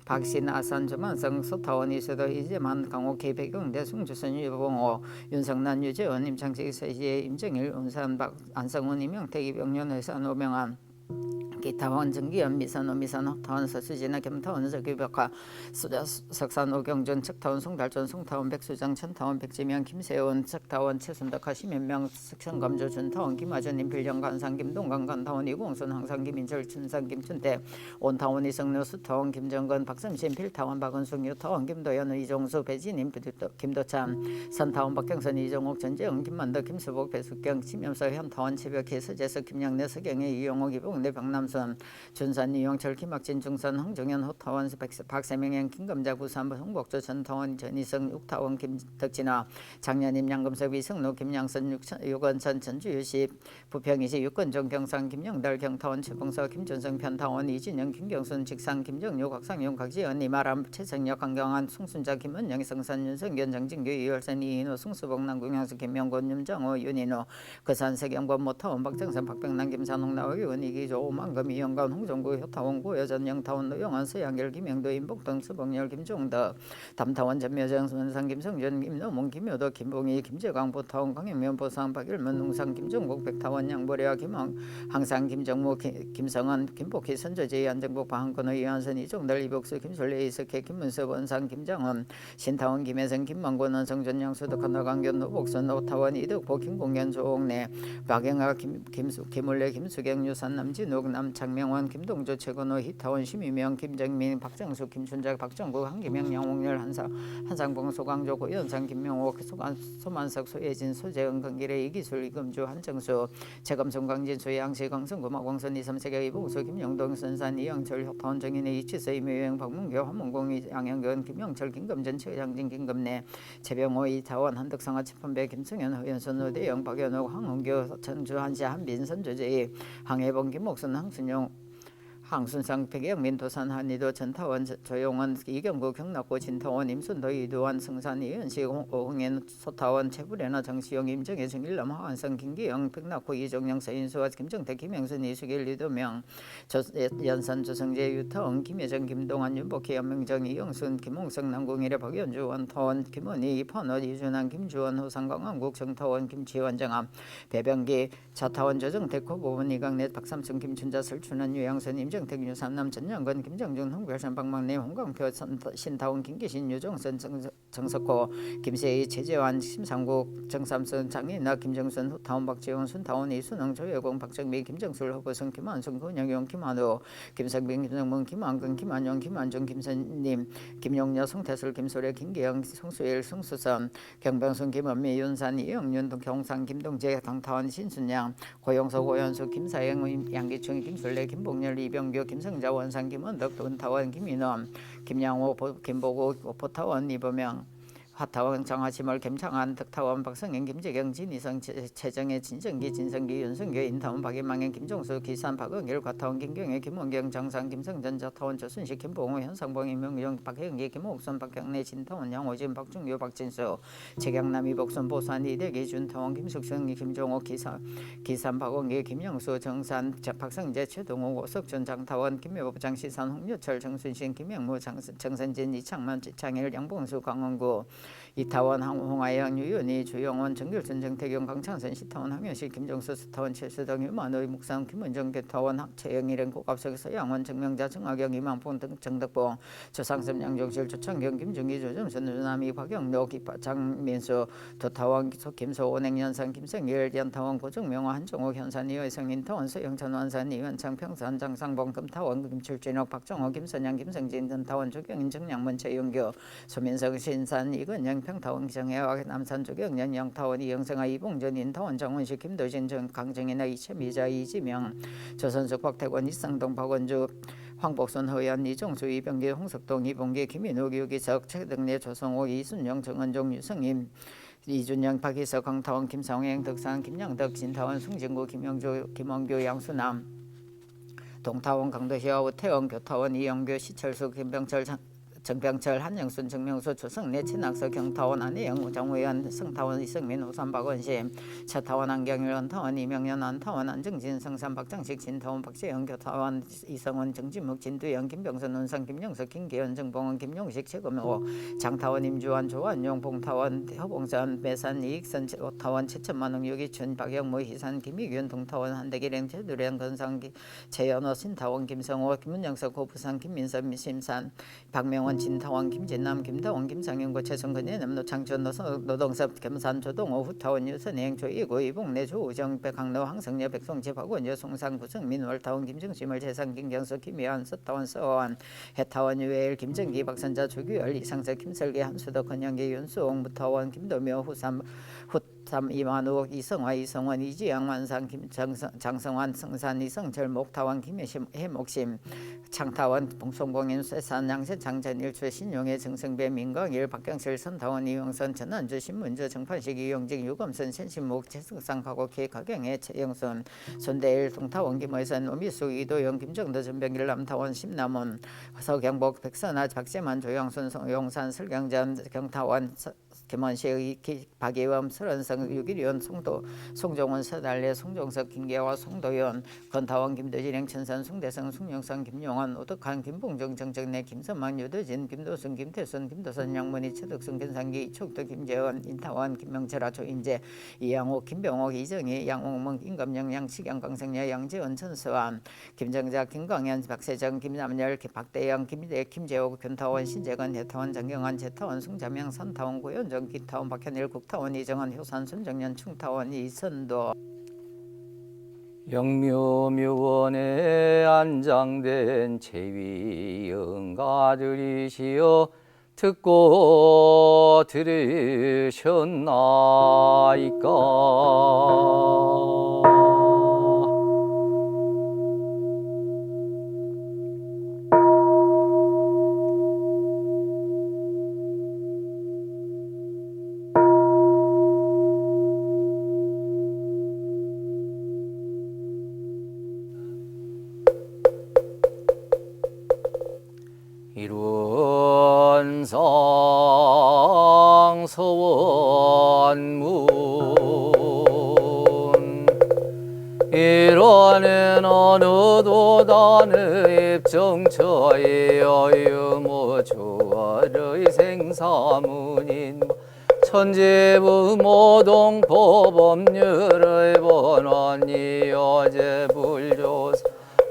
박신 아산 조만성 소타원 이세도 이재만 강호 개배경 대승주선 유봉호 윤성난 유재원 임창식 세시의 임정일 운산 안성훈 이명택 이병년 회산 오명한 기타원 정기연 미선호 미선학타원 서수진아 겸타원 서규벽화 석산 오경준 척타원 송달전 송타원 백수장 천타원 백지명 김세원 척타원 최순덕하 심연명 석천감조 준타원 김하전 임필령 간상 김동강 간타원 이공순 항상 김인철 춘상 김춘대 온타원 이성노 수타원 김정건 박성신 필타원 박은숙 유타원 김도연 이종수 배진임 김도참 선타원 박경선 이종옥 전재영 김만덕 김수복 배숙경 심염서 현타원 최벽희 서재석 김양래 서경혜 이용옥 이봉내 박남수 준산 이용철 김학진 중선 홍정현 호타원 박세명현 김감자 구산 홍복조 전타원 전희성 육타원 김덕진아 장년임 양금석 이성노 김양선 육원선 전주유시 부평이시 육건종 경상 김영달 경타원 최봉서 김준성 편타원 이진영 김경순 직상 김정유 각상용 각지연 이마람 최성혁 강경환 송순자 김은영 성산 윤성견 정진규 이열선 이인호 송수복 남궁양수 김명곤 윤정호 윤인호 거산 세경권 모타원 박정선 박병남 김산홍 나의원 이기조 오만금 이영관 홍정구 효타원 고여전 영타원 노영환 서양열 김영도 임복동 수복열 김종덕 담타원 전묘정 원상 김성준 김노문 김효도 김봉희 김재광 보타원 강영면 보상 박일문 농상 김종국 백타원 양보리와 김항상 김정무 김성원 김복희 선조제 안정복 방한권의 이한선 이종달 이복수 김솔레 이석혜 김문섭 원상 김장원 신타원 김혜성 김만권 원성전 양수덕 하나강견 노복선 오타원 이덕보 김공연 조옥래 박영아 김울래 김수경 유산 남진욱 남창명원 김동조 최건호 희타원 심유명 김정민 박정수 김춘작 박정국 한기명 양홍열 한상봉 소강조 고연상 김명호 소만석 소예진 소재은 건길의 이기술 이금주 한정수 최감성 강진수 양시 강성구 마광선 이삼세계 이봉수 김영동 선산 이영철 효타원 정인의 이치서 이묘영 박문교 한문공 양영근 김영철 김금전 최장진 김금내 최병호 이타원 한덕상하 치판배 김승현 허연선 의대영 박연옥 황홍교 전주 한시 한빈 선조제이 항해봉 김목선 항순용 항순상 백영민 도산 한의도 전타원 조용원 이경구 경락고 진타원 임순도 이두환 성산 이은식 오흥엔 소타원 최부레나 정시영 임정혜 정일남 하완성 김기영 백락고 이종영 서인수와 김정태 김영순 이수길 이도명 연산 조성재 유타원 김혜정 김동환 윤복희 연명정 이영순 김홍성 남궁일의 박연주 원타원 김원희 이판호 이준환 김주원 호상강 한국 정타원 김치원 정함 배병기 자타원 조정택 고보원 이강래 박삼승 김춘자 설춘환 유양선 임정택 유삼남 전영건 김정준 홍별선 박막내 홍광표 신타원 김기신 유종선 정석호 김세희 최재환 심상국 정삼선 장인나 김정선 후타원 박재원 순타원 이순흥 조여공 박정미 김정술 허보성 김한성 권영용 김한우 김성빈 김성문 김한근 김한용 김한중 김선님 김용녀 송태술 김소래 김기영 송수일 송수선 경병순 김원미 윤산 이영윤 경상 김동재 강타원 신순양 고용서 고현수 김사영 양기충 김술래 김봉열 이병규 김성자 원상 김원덕 돈타원 김인엄 김양호 김보고 포타원 이범영 화타원 장하시몰 김창한 덕타원 박성현 김재경 진희성 최정혜 진정기 진성기 윤성규 인타원 박인망현 김종수 기산 박은길 과타원 김경애 김원경 정상 김성전 저타원 조순식 김봉호 현상봉 임명용 박혜영기 김옥선 박경래 진타원 양호진 박중규 박진수 최경남 이복선 보산 이대기 준타원 김숙성 김종호 기산 박원기 김영수 정산 박성재 최동호 오석준 장타원 김여보 장시산 홍유철 정순신 김영무 정선진 이창만 지창일 양봉수 강원구 이타원 홍하영 유윤희 주영원 정길순 정태경 강창선 시타원 황현식 김정수 스타원 최수덕 유만의 묵상 김은정 개타원 최영 일행 고갑석 서양원 정명자 정학영 이만봉 등 정덕봉 조상섭 양정실 조창경 김중기 조점선 유남이 박영록 장민수 도타원 김소 온행연산 김성일 연타원 고정명화 한정욱 현산 이회성 인타원 서영찬 완산 이원창 평산 장상봉 금타원 김출진옥 박정호 김선양 김성진 전타원 조경인 정량문 최영교 소민석 신산 이건영 평타원 정해와 남산 조경년 영타원 이영성아 이봉전 인타원 정원식 김도진 정 강정인아 이채미자 이지명 조선석 박태권 이상동 박원주 황복순 허연 이종수 이병기 홍석동 이봉기 김인욱 유기석 최등래 조성호 이순영 정은종 유성임 이준영 박희석 강타원 김상행 덕산 김양덕 진타원 숭진구 김영조 김원규 양수남 동타원 강도시와 우태원 교타원 이영규 시철수 김병철 정병철 한영순 정명수 조성래 친학서 경타원 안혜영 정우현 성타원 이성민 우산 박원심 차타원 안경일 원타원 이명년 안타원 안정진 성산 박장식 진타원 박재영 교타원 이성원 정진묵 진두영 김병선 운상 김영석 김계현 정봉원 김용식 최금호 장타원 임주환 조한용 봉타원 허봉산 매산 이익선 타원 최천만웅 유기춘 박영모 희산 김희균 동타원 한대기령 최두령 건상 최연호 신타원 김성호 김문영석 고부산 김민선 심산 박명원 진타원 김진남 김다원 김상영고 최성근의 남노창천 노동섭 겸산 조동호 후타원 유선행 조이고 이봉내 조우정 백항로 황성여 백송재 박원여 송상 구성민 월타원 김정심을 재상 김경수 김혜환 서타원 서원 해타원 유해일 김정기 박선자 조규열 이상석 김설기 한수덕 건영기 윤수홍 무타원 김도묘 후삼 이만욱 이성화 이성원 이지영 완상 장성환 성산 이성철 목타원 김해심 해목심 창타원 봉송봉인 쇠산 양세 장전일 최신용의 정성배 민광일 박경실 선타원 이용선 전환주 신문주 정판식 이용직 유검선 신신목 최승상 가고 계가경의 최영선 손대일 동타원 김의선 오미숙 이도영 김정도 전병길 남타원 심남원 서경복 백선아 박재만 조영순 용산 설경전 경타원 김원식 박예범 설원성 유기련 송종원 서달래 송종석 김계화 송도연 건타원 김도진행 천산 송대성 송영상 김용환 오덕한 김봉정 정정래 김선망 유도진 김도순 김태순 김도선 양문희 최덕순 견상기 이촉도 김재원 인타원 김명철아 조인재 이양호 김병옥 이정희 양옥몽 임감영 양치경 강성녀 양재원 천수환 김정자 김광현 박세정 김남열 박대영 김대 김재호 견타원 신재건 해타원 정경환 재타원 송자명 산타원 고현정 기타원 박현일 국타원 이정환 효산 순정년 충타원 이선도 영묘묘원에 안장된 제위 영가들이시여 듣고 들으셨나이까. 일원상 서원문 일원은 어느도 단의 입정처의 어유모 주월의 생사문인 천지부모동 보법률의 번원이 어제불조사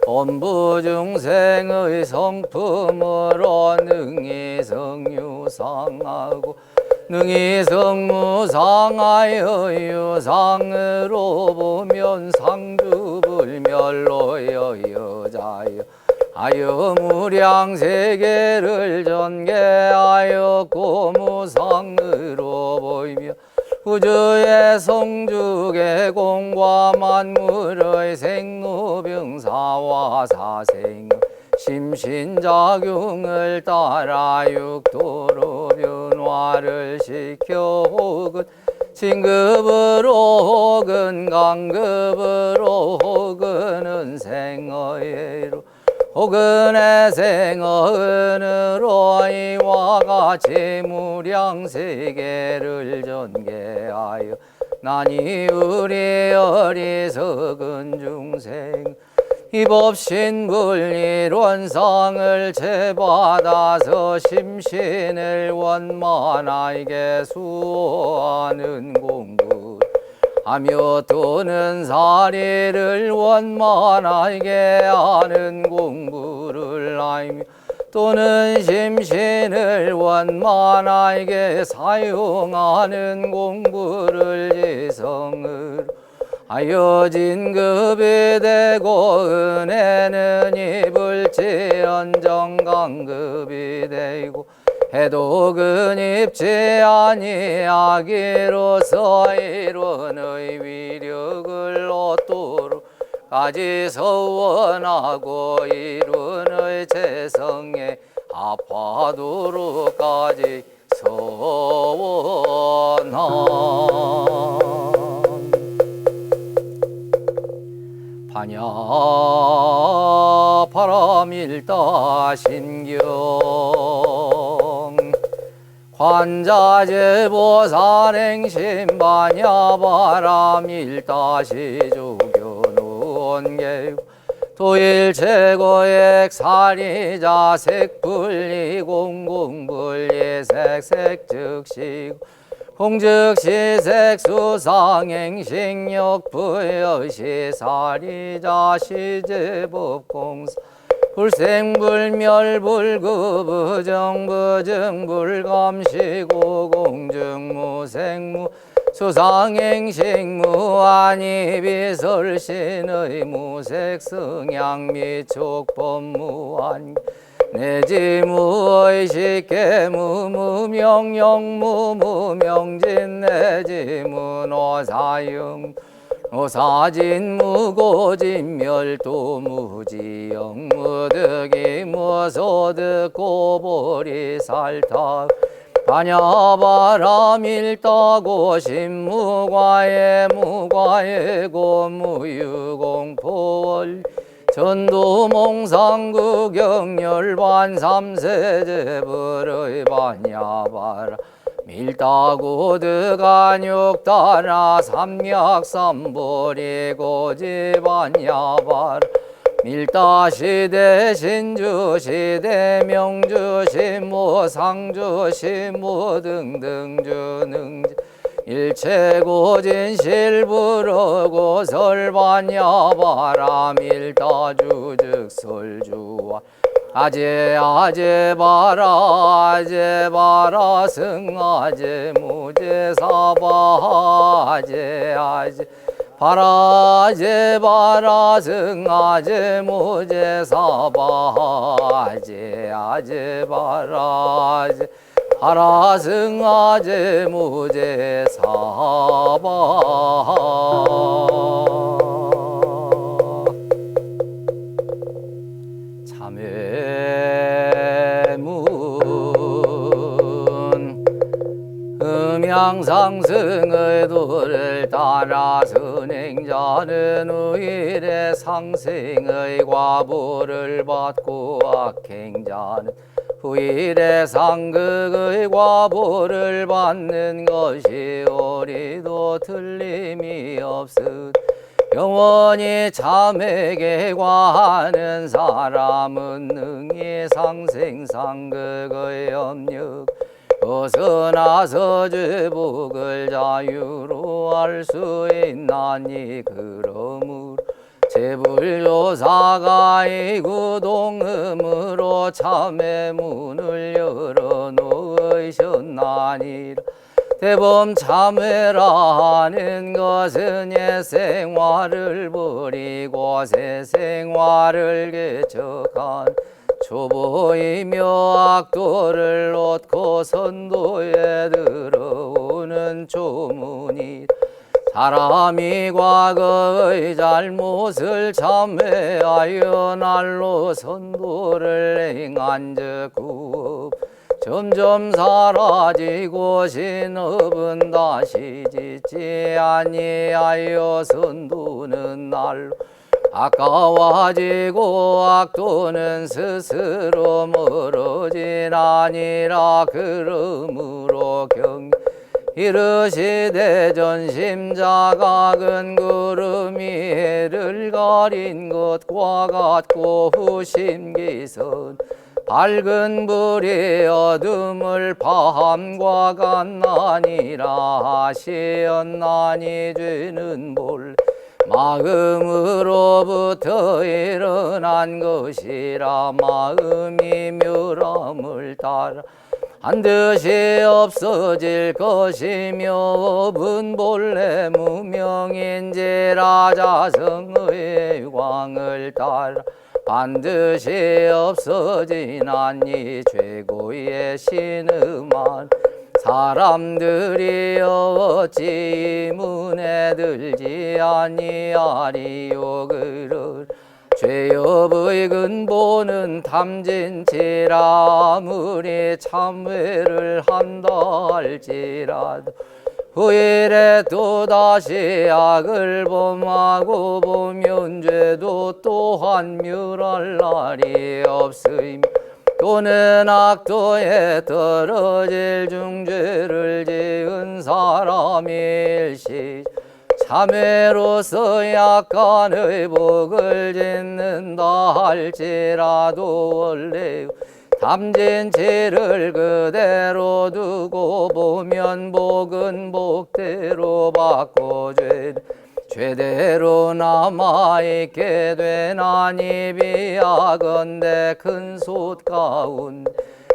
범부중생의 성품으로 능이성유상하고 능이성무상하여 유상으로 보면 상주불멸로여 여자여 하여 무량세계를 전개하여 고무상으로 보이며 우주의 성주계공과 만물의 생로병사와 사생 심신작용을 따라 육도로 변호 변화를 시켜 혹은 진급으로 혹은 강급으로 혹은 은생어예로 혹은 애생어은으로 이와 같이 무량세계를 전개하여 나니 우리 어리석은 중생 이법신불일원상을 제받아서 심신을 원만하게 수호하는 공부 하며 또는 사리를 원만하게 하는 공부를 하며 또는 심신을 원만하게 사용하는 공부를 지성으로 하여 진급이 되고 은혜는 입을지언정 강급이 되고 해독은 입지 아니하기로서 이론의 위력을 얻도록 까지 서원하고 이론의 재성에 합하도록까지 서원함. 반야 바람일다 신경 관자제보산행심 반야 바람일다 시조견원계고 도일최고액 사리자 색불리 공공불리 색색 즉시고 공즉시색 수상행식력 부여시 사리자 시제법공사 불생불멸불급부정부정불감시고 공증무생무 수상행식무 아니비설신의 무색승양 미촉법무한 내지무의식계무 무명령무 무명진 내지무 노사영 노사진 무고진 멸도 무지영 무득이 무소득 고보리 살타 반야바람일다고 신무과에 무과에 고무유공포월 전도몽상구경열반 삼세제불의 반야바라 밀다고드간육다나 삼약삼보리 고지반야바라 밀다시대 신주시대 명주신모 상주신모 등등주 능지 일체고진실부러고 설반야바라 밀다주즉설주와 아제바라 승아제 무제사바 아제 바라 승아제 무제사바 아제 바라 승아제 무제사바 참회문 음양상승의 도를 따라 선행자는 우일의 상승의 과보를 받고 악행자는 후일의 상극의 과보를 받는 것이 오리도 틀림이 없으 영원히 참에게 과하는 사람은 능히 상생상극의 염력 벗어나서 죄복을 자유로 할 수 있나니 그러므로 제불조사가 이구동음으로 참의 문을 열어놓으셨나니라. 대범 참회라 하는 것은 옛 생활을 버리고 새 생활을 개척한 초보이며 악도를 놓고 선도에 들어오는 조문이라. 사람이 과거의 잘못을 참회하여 날로 선도를 행한 즉 구업 점점 사라지고 신업은 다시 짓지 아니하여 선두는 날로 아까워지고 악도는 스스로 멀어진 아니라 그러므로 이르시되 전심자가 근 구름이 해를 가린 것과 같고 후심기선 밝은 불이 어둠을 밤과 같나니라 하시었나니 죄는 본래 마음으로부터 일어난 것이라 마음이 묘람을 따라 반드시 없어질 것이며 업은 본래 무명인지라 자성의 광을 따라 반드시 없어지나니 최고의 신음한 사람들이 어찌 문에 들지 아니하리요 그를 죄업의 근본은 탐진치라 아무리 참회를 한다 할지라도 후일에 또다시 악을 범하고 보면 죄도 또한 멸할 날이 없으며 또는 악도에 떨어질 중죄를 지은 사람이 일시 참회로서 약간의 복을 짓는다 할지라도 원래 탐진치를 그대로 두고 보면 복은 복대로 받고 죄대로 남아있게 되나니 비하건대 큰 솥 가운데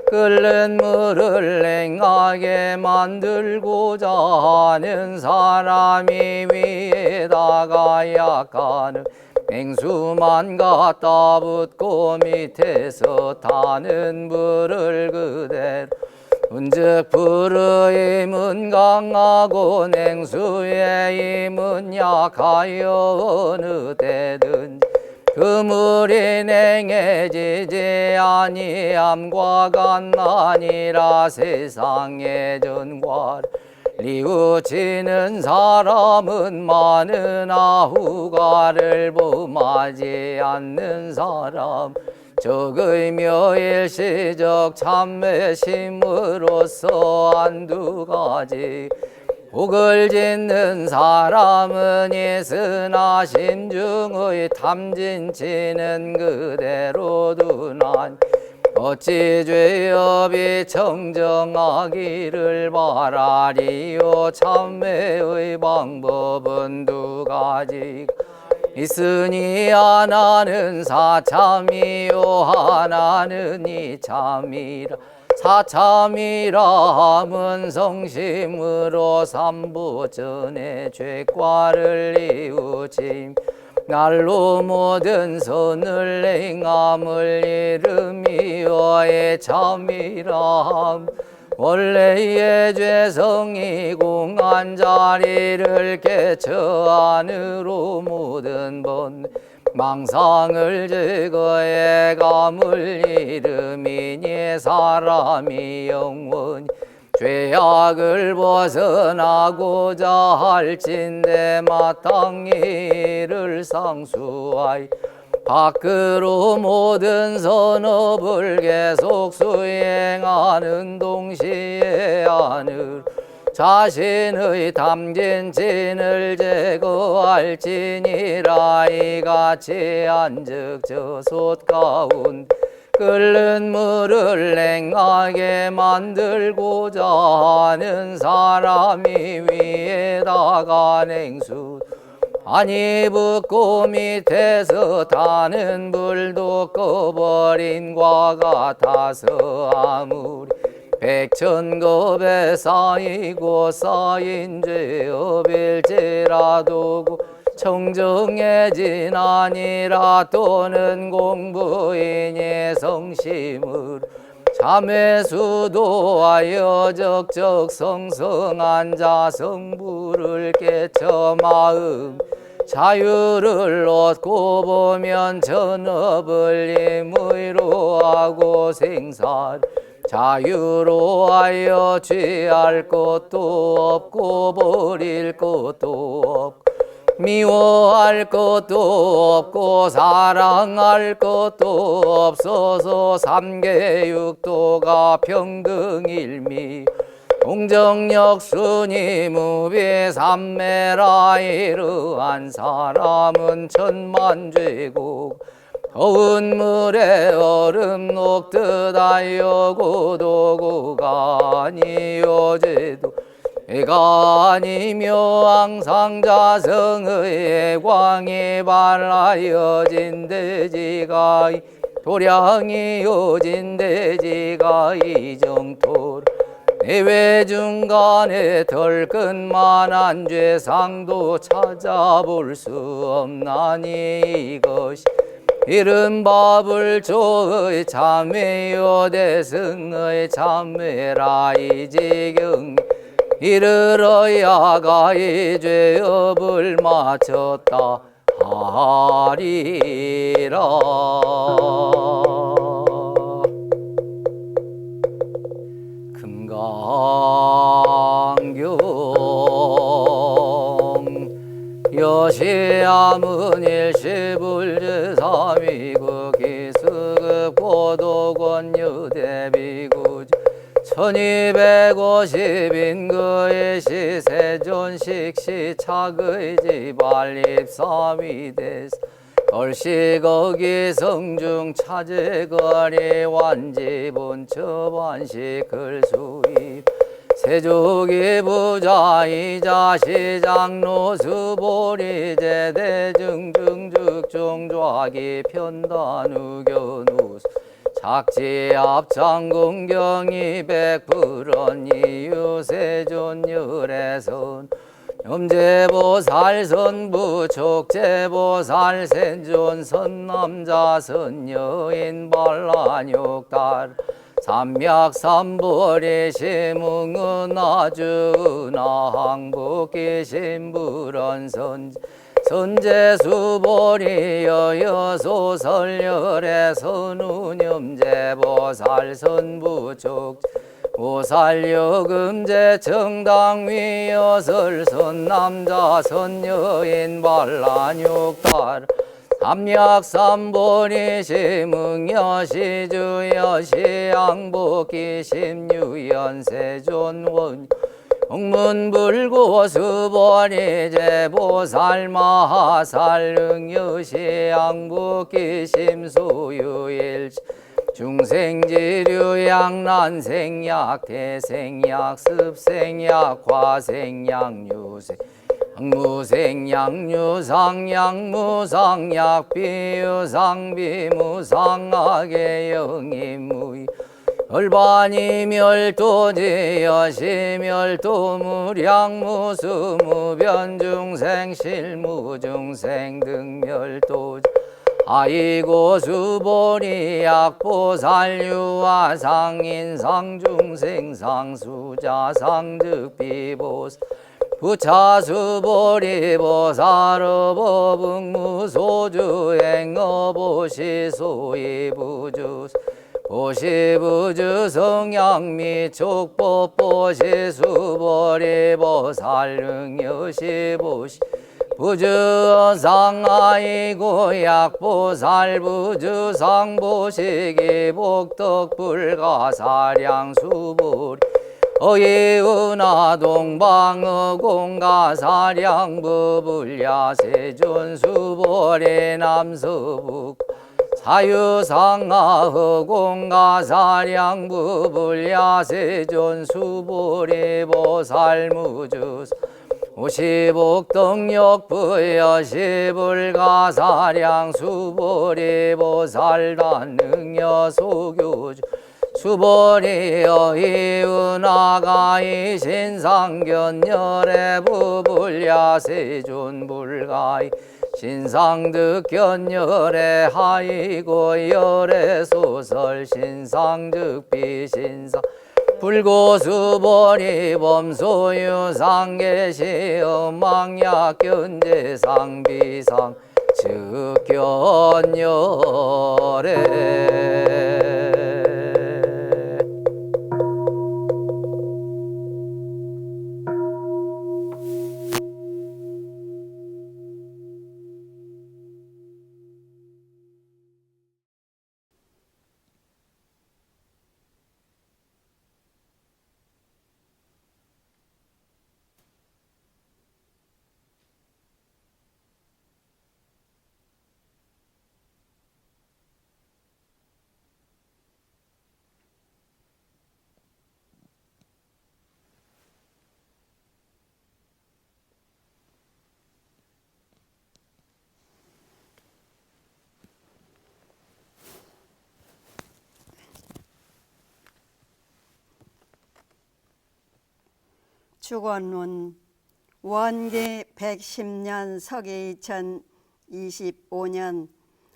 끓는 물을 냉하게 만들고자 하는 사람이 위에다가 약간은 맹수만 갖다 붓고 밑에서 타는 불을 그대로 은즉 불의 힘은 강하고 냉수의 힘은 약하여 어느 때든지 그 물이 냉해지지 아니함과 같나니라 세상의 전과를 리우치는 사람은 많으나 후가를 범하지 않는 사람 적의며 일시적 참회심으로써 한두 가지 복을 짓는 사람은 있으나 심중의 탐진치는 그대로 두나니 어찌 죄업이 청정하기를 바라리요 참회의 방법은 두 가지가 있으니 하나는 사참이요 하나는 이참이라 사참이라 함은 성심으로 삼부전에 죄과를 이우침 날로 모든 선을 행함을 이름이여 참이라 함 원래의 죄성이 공한 자리를 깨쳐 안으로 모든 번 망상을 제거해 감을 이름이니 사람이 영원히 죄악을 벗어나고자 할진대 마땅히 이를 상수하여 밖으로 모든 선업을 계속 수행하는 동시에 하늘 자신의 담긴 진을 제거할지니라 이같이 한즉 저 솥 가운데 끓는 물을 냉하게 만들고자 하는 사람이 위에다가 냉수 아니 붓고 밑에서 타는 불도 꺼버린과 같아서 아무리 백천겁에 쌓이고 쌓인 죄업일지라도 청정해진 아니라 또는 공부인의 성심을 참회수도하여 적적 성성한 자성부를 깨쳐 마음 자유를 얻고 보면 전업을 임의로 하고 생사를 자유로하여 취할 것도 없고 버릴 것도 없고 미워할 것도 없고 사랑할 것도 없어서 삼계육도가 평등일미 공정력 순위 무비 삼매라 이러한 사람은 천만죄고 더운 물에 얼음 녹듯 하여 고도고가 아니어제도 애가 아니며 항상 자성의 광이 발라여진 대지가 도량이 요진 대지가 이정토로 내외 중간에 덜끝만한 죄상도 찾아볼 수 없나니 이것이 이른 밥을 조의 참회요 대승의 참회라 이 지경 이르러야 이 죄업을 마쳤다 하리라. 금강경 여시암은 일시불제삼위구 기수급 고도권유대비구 1250인거의 시세존식 시착의 지발립사위대스 얼씨거기 성중 차제거리 완지본처반식 글수입 세족이 부자이자 시장노수보리 제대증중죽종좌기 편단우견우수 작지 앞장공경이 백불언 이유세존열애선 염제보살 선부촉제보살 센존 선남자 선여인 반란욕달 삼맥삼보리 시뭉은아주나 항복기 신불언 선제수보리 여여소설열애 선운염제보살 선부촉 보살여금제 정당위여설 선남자 선여인 반란육달 삼약삼보리 시뭉여시주여 시양복기 심유연세존원 홍문불고수보리 제보살마하살 응여시양복기 심수유일치 중생지류양난생약 대생약 습생약 화생약 유생 무생양 무상약 비유상 비무상하게 영임무이 얼반이 멸도지여 시멸도무량 무수무변중생 실무중생 등멸도 아이고 수보리 약보살유와 상인상 중생상 수자상 득비보사 부차수보리 보사로보북무소주행어보시소이부주 보시부주 성양미촉법 보시수보리 보살응여시보시 부주상아이고 약보살 부주상보시기 복덕불가사량수보리 어예은하 동방어공가사량부불야세존수보리 남서북 사유상하허공가사량부불야세존수보리 보살무주사 오시복덕역부여시불가사량수보리 보살단능여소교주 수보리여 이은하가이 신상견열의 부불야세존불가이 신상득견열의 하이고 열의 소설 신상득비신상 불고수보리 범소유상계시엄망약견제상비상 즉견열의 축원문 원기 110년 서기 2025년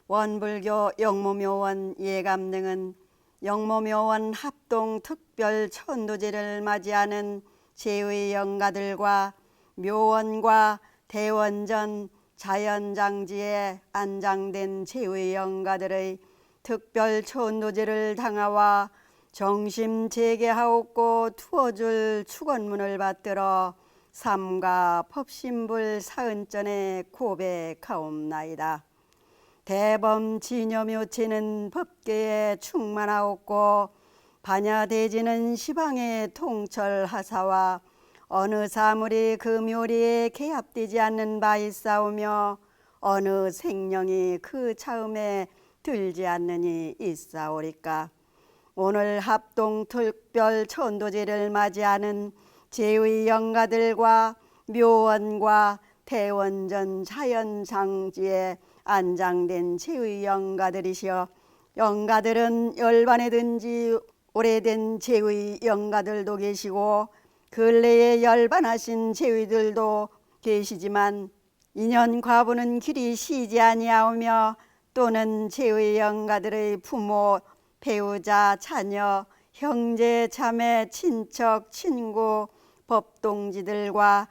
원불교 영모묘원 예감 등은 영모묘원 합동 특별 천도제를 맞이하는 제의 영가들과 묘원과 대원전 자연장지에 안장된 제의 영가들의 특별 천도제를 당하와 정심 재개하옵고 투어줄 축원문을 받들어 삼가 법신불 사은전에 고백하옵나이다. 대범 진여묘체는 법계에 충만하옵고 반야대지는 시방에 통철하사와 어느 사물이 그 묘리에 개합되지 않는 바 있사오며 어느 생령이 그 차음에 들지 않느니 있사오리까. 오늘 합동 특별 천도제를 맞이하는 제의 영가들과 묘원과 대원전 자연장지에 안장된 제의 영가들이시여, 영가들은 열반에든지 오래된 제의 영가들도 계시고 근래에 열반하신 제의들도 계시지만 인연 과부는 길이 쉬지 아니하오며 또는 제의 영가들의 부모, 배우자, 자녀, 형제, 자매, 친척, 친구, 법동지들과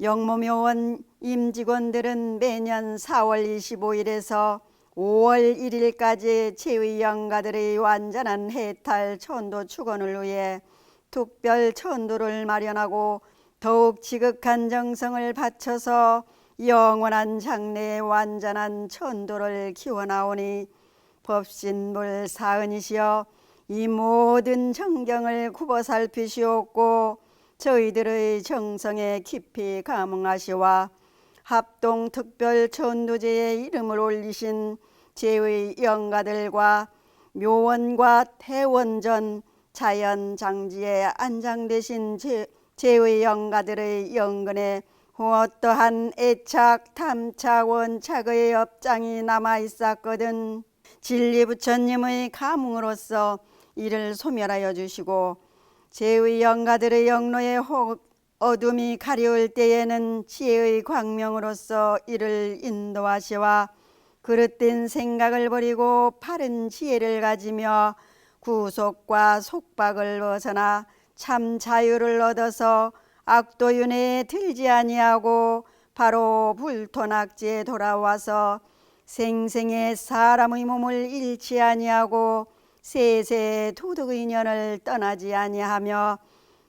영모묘원 임직원들은 매년 4월 25일에서 5월 1일까지 제의 영가들의 완전한 해탈 천도 축원을 위해 특별 천도를 마련하고 더욱 지극한 정성을 바쳐서 영원한 장래의 완전한 천도를 기원하오니 법신불 사은이시여, 이 모든 정경을 굽어 살피시옵고 저희들의 정성에 깊이 감응하시와 합동 특별 천도제의 이름을 올리신 제의 영가들과 묘원과 대원전 자연장지에 안장되신 제의 영가들의 영근에 어떠한 애착, 탐착, 원착의 업장이 남아있었거든 진리부처님의 감흥으로서 이를 소멸하여 주시고 제의 영가들의 영로의 어둠이 가려울 때에는 지혜의 광명으로서 이를 인도하시와 그릇된 생각을 버리고 바른 지혜를 가지며 구속과 속박을 벗어나 참 자유를 얻어서 악도윤회에 들지 아니하고 바로 불토낙지에 돌아와서 생생의 사람의 몸을 잃지 아니하고 세세의 도덕의 년을 떠나지 아니하며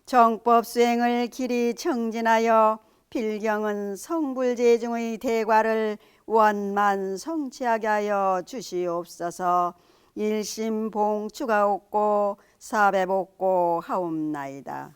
정법 수행을 길이 정진하여 필경은 성불재중의 대과를 원만 성취하게 하여 주시옵소서. 일심봉축하옵고 사배복고 하옵나이다.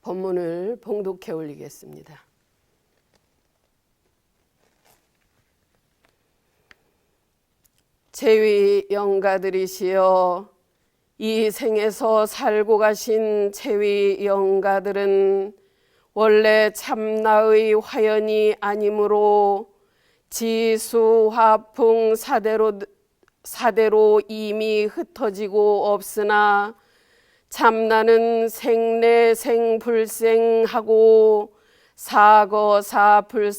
법문을 봉독해 올리겠습니다. 제위 영가들이시여, 이 생에서 살고 가신 제위 영가들은 원래 참나의 화연이 아니므로 지수 화풍 사대로 이미 흩어지고 없으나 참나는 생내생불생하고 사거사불사해서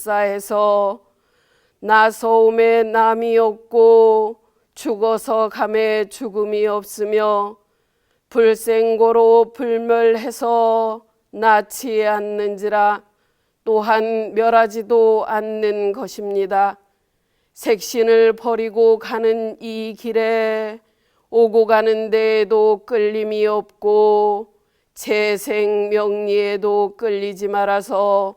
나서움에 남이 없고 죽어서 감에 죽음이 없으며 불생고로 불멸해서 낳지 않는지라 또한 멸하지도 않는 것입니다. 색신을 버리고 가는 이 길에 오고 가는 데에도 끌림이 없고 재생 명리에도 끌리지 말아서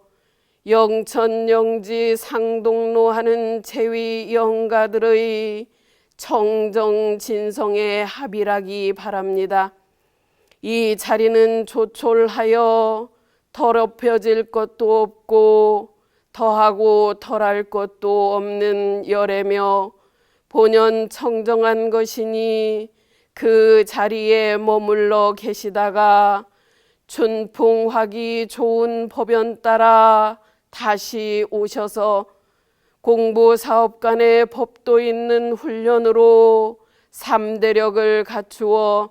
영천영지 상동로 하는 제위 영가들의 청정진성에 합일하기 바랍니다. 이 자리는 조촐하여 더럽혀질 것도 없고 더하고 덜할 것도 없는 열애며 본연 청정한 것이니 그 자리에 머물러 계시다가 춘풍하기 좋은 법연 따라 다시 오셔서 공부사업간의 법도 있는 훈련으로 삼대력을 갖추어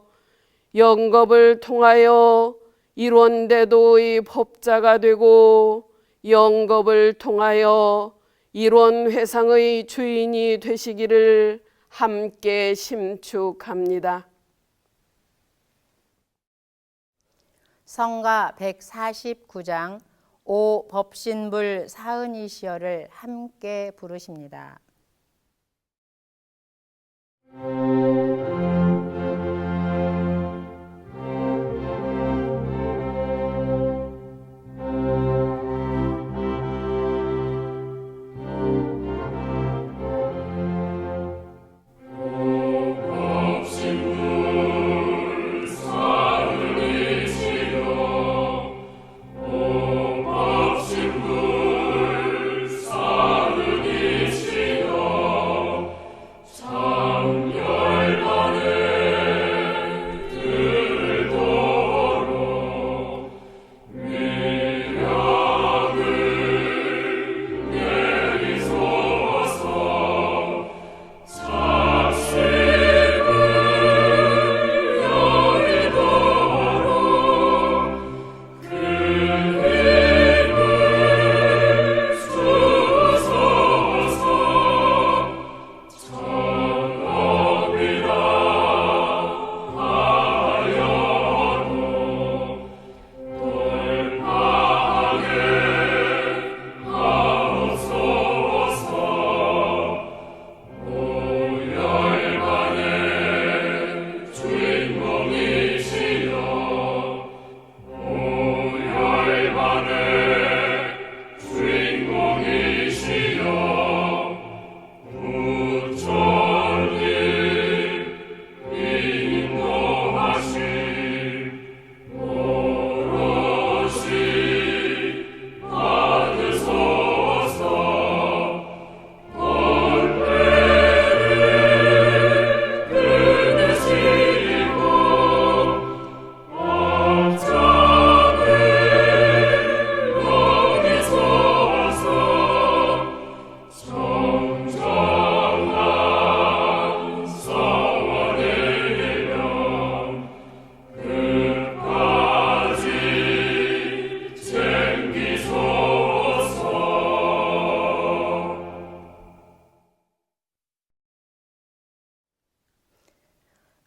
영겁을 통하여 일원대도의 법자가 되고 영겁을 통하여 일원회상의 주인이 되시기를 함께 심축합니다. 성가 149장 오 법신불 사은이시여를 함께 부르십니다.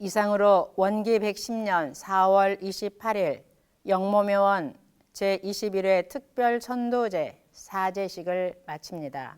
이상으로 원기 110년 4월 28일 영모묘원 제21회 특별천도제 사제식을 마칩니다.